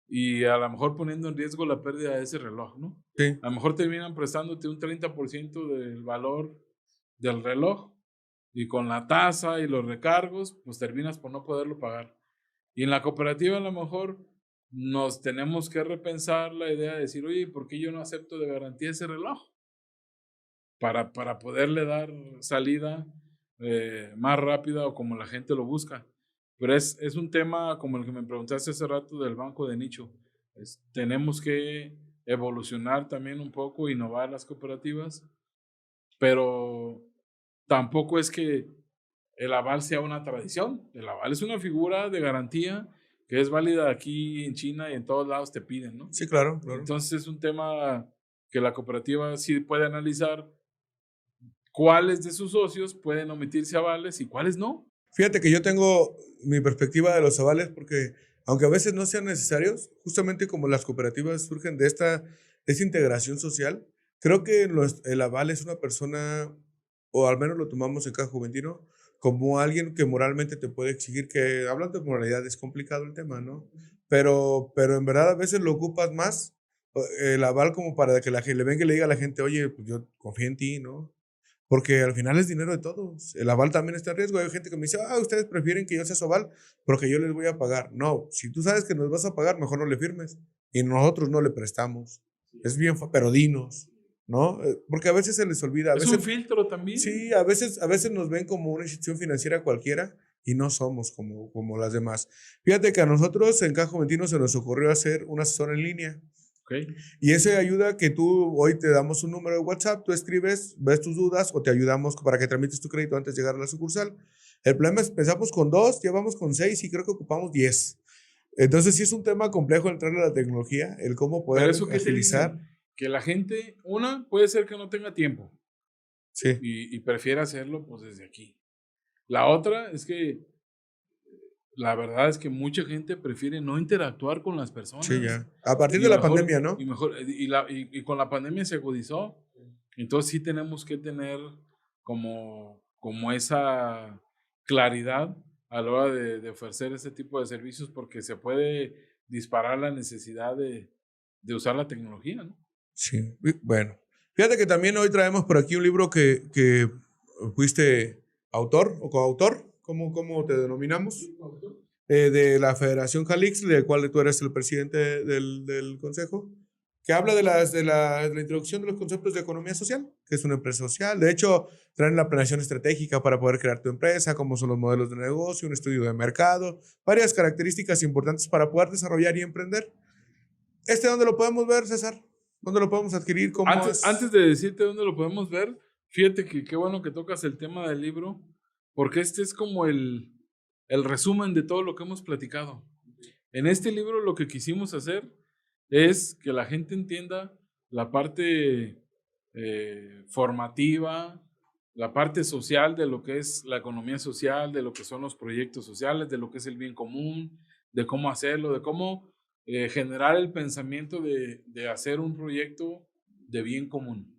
y a lo mejor poniendo en riesgo la pérdida de ese reloj, ¿no? Sí. A lo mejor terminan prestándote un 30% del valor del reloj y con la tasa y los recargos, pues terminas por no poderlo pagar. Y en la cooperativa a lo mejor nos tenemos que repensar la idea de decir, oye, ¿por qué yo no acepto de garantía ese reloj? Para poderle dar salida más rápida o como la gente lo busca. Pero es un tema como el que me preguntaste hace rato del banco de nicho. Tenemos que evolucionar también un poco, innovar las cooperativas, pero tampoco es que el aval sea una tradición. El aval es una figura de garantía que es válida aquí en China y en todos lados te piden, ¿no? Sí, claro, claro. Entonces es un tema que la cooperativa sí puede analizar cuáles de sus socios pueden omitirse avales y cuáles no. Fíjate que yo tengo mi perspectiva de los avales porque, aunque a veces no sean necesarios, justamente como las cooperativas surgen de esta integración social, creo que el aval es una persona, o al menos lo tomamos en Caja Juventino, como alguien que moralmente te puede exigir, que hablando de moralidad es complicado el tema, ¿no? Pero en verdad a veces lo ocupas más, el aval, como para que la gente le venga y le diga a la gente, oye, pues yo confío en ti, ¿no? Porque al final es dinero de todos. El aval también está en riesgo. Hay gente que me dice, ustedes prefieren que yo sea su aval porque yo les voy a pagar. No, si tú sabes que nos vas a pagar, mejor no le firmes. Y nosotros no le prestamos. Es bien, pero dinos, ¿no? Porque a veces se les olvida. A Es veces, un filtro también. sí, a veces nos ven como una institución financiera cualquiera y no somos como las demás. Fíjate que a nosotros en Caja Juventino se nos ocurrió hacer un asesor en línea. Okay. Y eso ayuda a que tú, hoy te damos un número de WhatsApp, tú escribes, ves tus dudas o te ayudamos para que tramites tu crédito antes de llegar a la sucursal. El problema es, empezamos con 2, llevamos con 6 y creo que ocupamos 10. Entonces sí es un tema complejo entrar a la tecnología, el cómo poder Pero eso que agilizar. Que la gente, puede ser que no tenga tiempo. Sí. Y prefiere hacerlo pues desde aquí. La otra es que la verdad es que mucha gente prefiere no interactuar con las personas. Sí, ya. A partir de la pandemia, ¿no? Y con la pandemia se agudizó. Entonces sí tenemos que tener como esa claridad a la hora de ofrecer este tipo de servicios, porque se puede disparar la necesidad de usar la tecnología, ¿no? Sí, bueno. Fíjate que también hoy traemos por aquí un libro que fuiste autor o coautor, ¿cómo te denominamos? De la Federación Calix, de cual tú eres el presidente del consejo, que habla de la introducción de los conceptos de economía social, que es una empresa social. De hecho, traen la planeación estratégica para poder crear tu empresa, cómo son los modelos de negocio, un estudio de mercado, varias características importantes para poder desarrollar y emprender. ¿Dónde lo podemos ver, César? ¿Dónde lo podemos adquirir? Antes de decirte dónde lo podemos ver, fíjate que qué bueno que tocas el tema del libro, porque este es como el resumen de todo lo que hemos platicado. En este libro lo que quisimos hacer es que la gente entienda la parte formativa, la parte social de lo que es la economía social, de lo que son los proyectos sociales, de lo que es el bien común, de cómo hacerlo, de cómo generar el pensamiento de hacer un proyecto de bien común.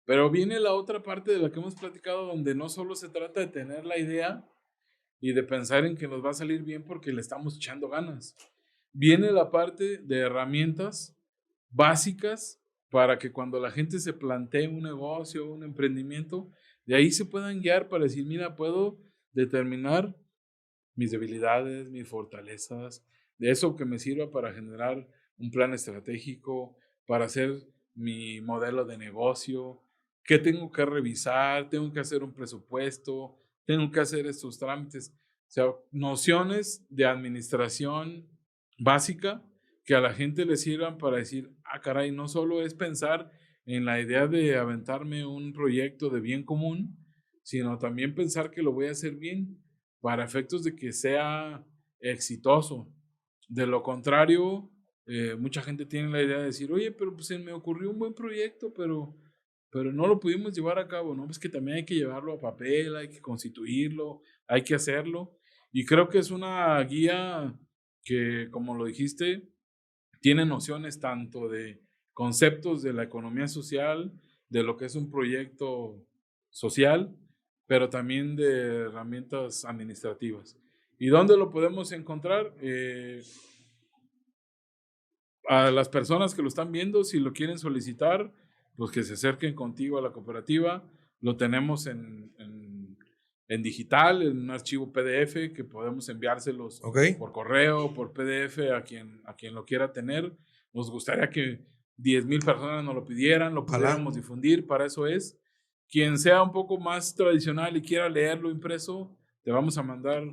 Pero viene la otra parte de la que hemos platicado, donde no solo se trata de tener la idea y de pensar en que nos va a salir bien porque le estamos echando ganas. Viene la parte de herramientas básicas para que cuando la gente se plantee un negocio, un emprendimiento, de ahí se puedan guiar para decir, mira, puedo determinar mis debilidades, mis fortalezas, de eso que me sirva para generar un plan estratégico, para hacer mi modelo de negocio, qué tengo que revisar, tengo que hacer un presupuesto, tengo que hacer estos trámites, o sea, nociones de administración básica que a la gente le sirvan para decir, caray, no solo es pensar en la idea de aventarme un proyecto de bien común, sino también pensar que lo voy a hacer bien para efectos de que sea exitoso. De lo contrario, mucha gente tiene la idea de decir, oye, pero pues se me ocurrió un buen proyecto, pero no lo pudimos llevar a cabo, ¿no? Es que también hay que llevarlo a papel, hay que constituirlo, hay que hacerlo. Y creo que es una guía que, como lo dijiste, tiene nociones tanto de conceptos de la economía social, de lo que es un proyecto social, pero también de herramientas administrativas. ¿Y dónde lo podemos encontrar? A las personas que lo están viendo, si lo quieren solicitar, pues que se acerquen contigo a la cooperativa. Lo tenemos en digital, en un archivo PDF que podemos enviárselos por correo, por PDF a quien lo quiera tener. Nos gustaría que 10,000 personas nos lo pidieran, lo pudiéramos difundir, para eso es. Quien sea un poco más tradicional y quiera leerlo impreso, te vamos a mandar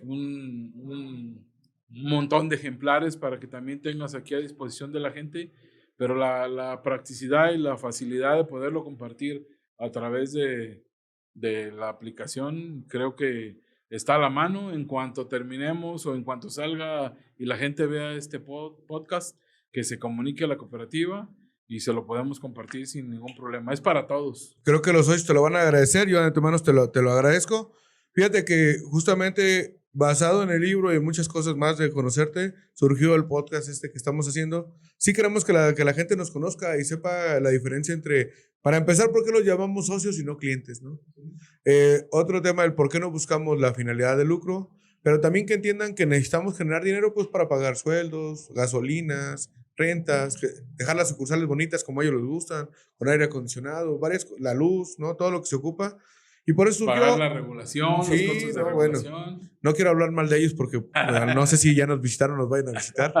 un montón de ejemplares para que también tengas aquí a disposición de la gente, pero la practicidad y la facilidad de poderlo compartir a través de la aplicación, creo que está a la mano. En cuanto terminemos o en cuanto salga y la gente vea este podcast, que se comunique a la cooperativa y se lo podemos compartir sin ningún problema. Es para todos. Creo que los socios te lo van a agradecer. Yo de antemano te lo agradezco. Fíjate que justamente basado en el libro y muchas cosas más de conocerte, surgió el podcast que estamos haciendo. Sí queremos que la gente nos conozca y sepa la diferencia entre, para empezar, por qué los llamamos socios y no clientes, ¿no? Otro tema, el por qué no buscamos la finalidad de lucro, pero también que entiendan que necesitamos generar dinero pues para pagar sueldos, gasolinas, rentas, dejar las sucursales bonitas como a ellos les gustan, con aire acondicionado, la luz, ¿no? Todo lo que se ocupa. Y por eso pagar la regulación, sí, los costos de regulación. Bueno, no quiero hablar mal de ellos porque no sé si ya nos visitaron o nos vayan a visitar.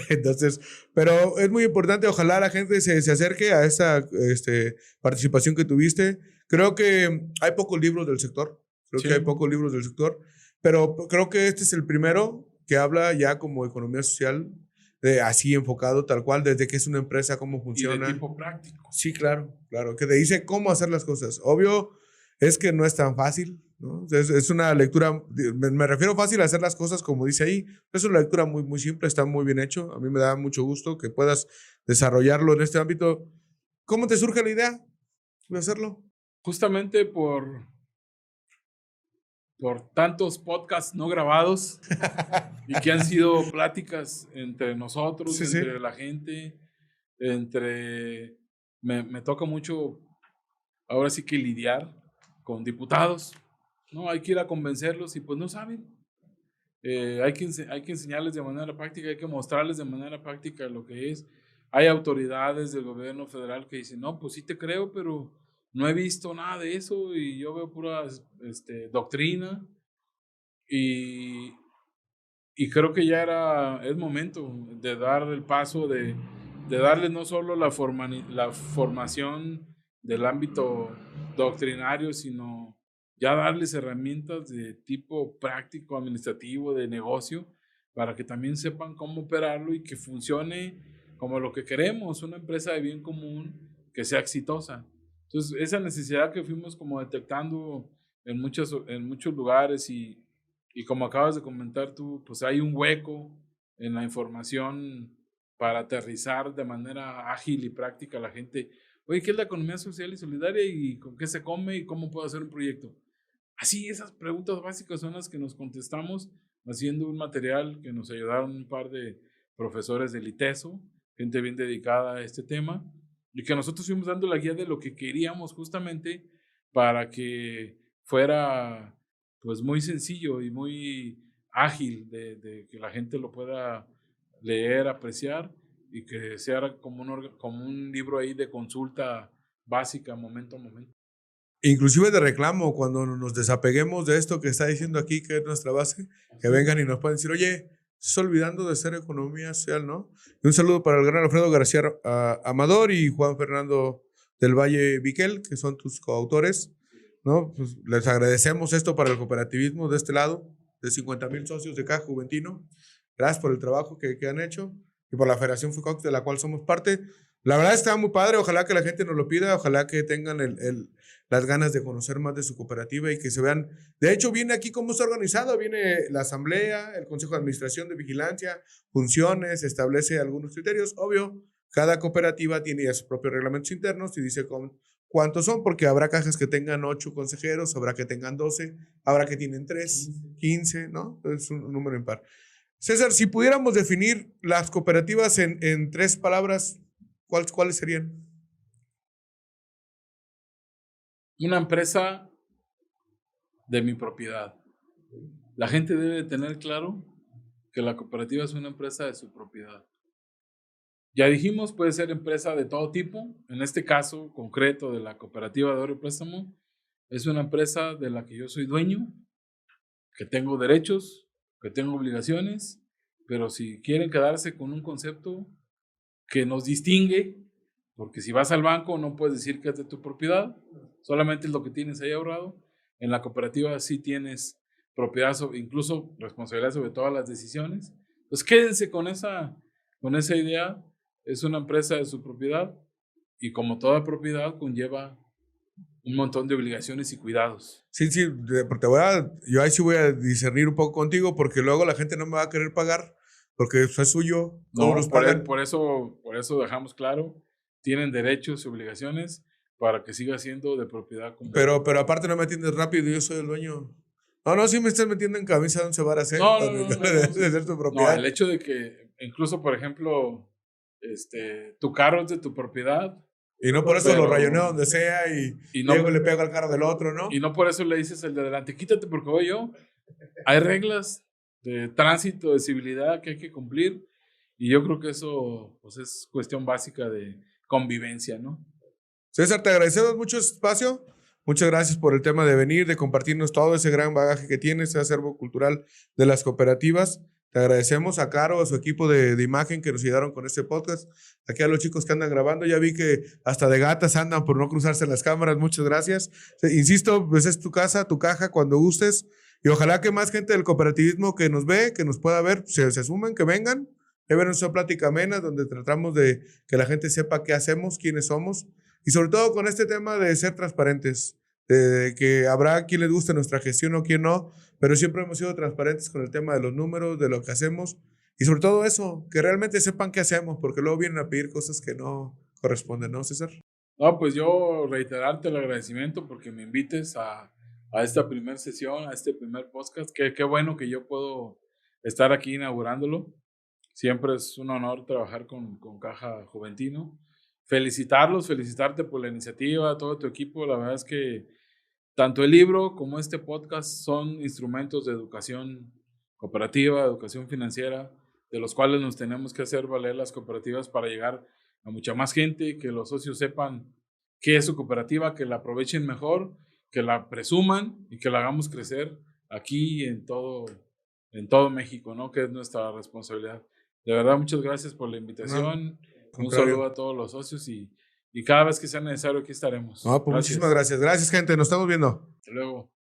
Entonces, pero es muy importante, ojalá la gente se acerque a esa participación que tuviste. Creo que hay pocos libros del sector, pero creo que este es el primero que habla ya como economía social, así enfocado tal cual, desde que es una empresa, cómo funciona. Y de tipo práctico. Sí, claro, que te dice cómo hacer las cosas. Obvio, es que no es tan fácil, ¿no? Es una lectura, me refiero fácil a hacer las cosas como dice ahí, es una lectura muy, muy simple, está muy bien hecho. A mí me da mucho gusto que puedas desarrollarlo en este ámbito. ¿Cómo te surge la idea de hacerlo? Justamente por tantos podcasts no grabados y que han sido pláticas entre nosotros, entre la gente, me toca mucho ahora sí que lidiar con diputados, ¿no? Hay que ir a convencerlos y pues no saben. Hay que enseñarles de manera práctica, hay que mostrarles de manera práctica lo que es. Hay autoridades del gobierno federal que dicen, no, pues sí te creo, pero no he visto nada de eso y yo veo pura doctrina y creo que ya es momento de dar el paso de darles no solo la formación del ámbito doctrinario, sino ya darles herramientas de tipo práctico, administrativo, de negocio, para que también sepan cómo operarlo y que funcione como lo que queremos, una empresa de bien común que sea exitosa. Entonces, esa necesidad que fuimos como detectando en muchos lugares y como acabas de comentar tú, pues hay un hueco en la información para aterrizar de manera ágil y práctica a la gente. Oye, ¿qué es la economía social y solidaria y con qué se come y cómo puedo hacer un proyecto? Así, esas preguntas básicas son las que nos contestamos haciendo un material que nos ayudaron un par de profesores del ITESO, gente bien dedicada a este tema, y que nosotros fuimos dando la guía de lo que queríamos justamente para que fuera pues muy sencillo y muy ágil de que la gente lo pueda leer, apreciar y que sea como un libro ahí de consulta básica momento a momento. Inclusive de reclamo, cuando nos desapeguemos de esto que está diciendo aquí, que es nuestra base, que vengan y nos puedan decir, oye, estás olvidando de ser economía social, ¿no? Y un saludo para el gran Alfredo García Amador y Juan Fernando del Valle Viquel, que son tus coautores, ¿no? Pues les agradecemos esto para el cooperativismo de este lado, de 50,000 socios de Caja Juventino. Gracias por el trabajo que han hecho y por la Federación FUCOC, de la cual somos parte. La verdad está muy padre, ojalá que la gente nos lo pida, ojalá que tengan las ganas de conocer más de su cooperativa y que se vean. De hecho, viene aquí cómo está organizado, viene la asamblea, el consejo de administración, de vigilancia, funciones, establece algunos criterios. Obvio, cada cooperativa tiene ya sus propios reglamentos internos y dice cuántos son, porque habrá cajas que tengan 8 consejeros, habrá que tengan 12, habrá que tienen 3, 15, ¿no? Es un número impar. César, si pudiéramos definir las cooperativas en 3 palabras, ¿cuáles serían? Una empresa de mi propiedad. La gente debe tener claro que la cooperativa es una empresa de su propiedad. Ya dijimos, puede ser empresa de todo tipo. En este caso concreto de la cooperativa de ahorro y préstamo, es una empresa de la que yo soy dueño, que tengo derechos, que tengo obligaciones, pero si quieren quedarse con un concepto que nos distingue, porque si vas al banco no puedes decir que es de tu propiedad, solamente es lo que tienes ahí ahorrado. En la cooperativa sí tienes propiedad, incluso responsabilidad sobre todas las decisiones. Pues quédense con esa idea es una empresa de su propiedad y como toda propiedad conlleva un montón de obligaciones y cuidados. Sí, yo ahí sí voy a discernir un poco contigo porque luego la gente no me va a querer pagar porque eso es suyo. ¿Cómo No, nos pagan? por eso dejamos claro, tienen derechos y obligaciones para que siga siendo de propiedad completa. Pero aparte no me atiendes rápido y yo soy el dueño. No, sí me estás metiendo en camisa de once varas, ¿eh? No, De ser tu No, propiedad. el hecho de que incluso, por ejemplo, tu carro es de tu propiedad. Y no por eso Pero- lo rayoneo donde sea y no- luego le pego al carro del otro, ¿no? Y no por eso le dices al de adelante, quítate porque voy yo. Hay reglas de tránsito, de civilidad que hay que cumplir. Y yo creo que eso pues, es cuestión básica de convivencia, ¿no? César, te agradecemos mucho este espacio. Muchas gracias por el tema de venir, de compartirnos todo ese gran bagaje que tienes, ese acervo cultural de las cooperativas. Te agradecemos a Caro, a su equipo de imagen que nos ayudaron con este podcast. Aquí a los chicos que andan grabando, ya vi que hasta de gatas andan por no cruzarse las cámaras. Muchas gracias. Insisto, pues es tu casa, tu caja, cuando gustes. Y ojalá que más gente del cooperativismo que nos ve, que nos pueda ver, se sumen, que vengan. Que ver nuestra plática amena, donde tratamos de que la gente sepa qué hacemos, quiénes somos. Y sobre todo con este tema de ser transparentes, de que habrá quien les guste nuestra gestión o quien no, pero siempre hemos sido transparentes con el tema de los números, de lo que hacemos y sobre todo eso, que realmente sepan qué hacemos, porque luego vienen a pedir cosas que no corresponden, ¿no, César? No, pues yo reiterarte el agradecimiento porque me invites a esta primera sesión, a este primer podcast. Qué bueno que yo puedo estar aquí inaugurándolo. Siempre es un honor trabajar con Caja Juventino. Felicitarte por la iniciativa, a todo tu equipo. La verdad es que tanto el libro como este podcast son instrumentos de educación cooperativa, educación financiera, de los cuales nos tenemos que hacer valer las cooperativas para llegar a mucha más gente, que los socios sepan qué es su cooperativa, que la aprovechen mejor, que la presuman y que la hagamos crecer aquí en todo México, ¿no? Que es nuestra responsabilidad. De verdad, muchas gracias por la invitación. Un saludo a todos los socios y cada vez que sea necesario aquí estaremos. No, pues muchísimas gracias. Gracias, gente. Nos estamos viendo. Hasta luego.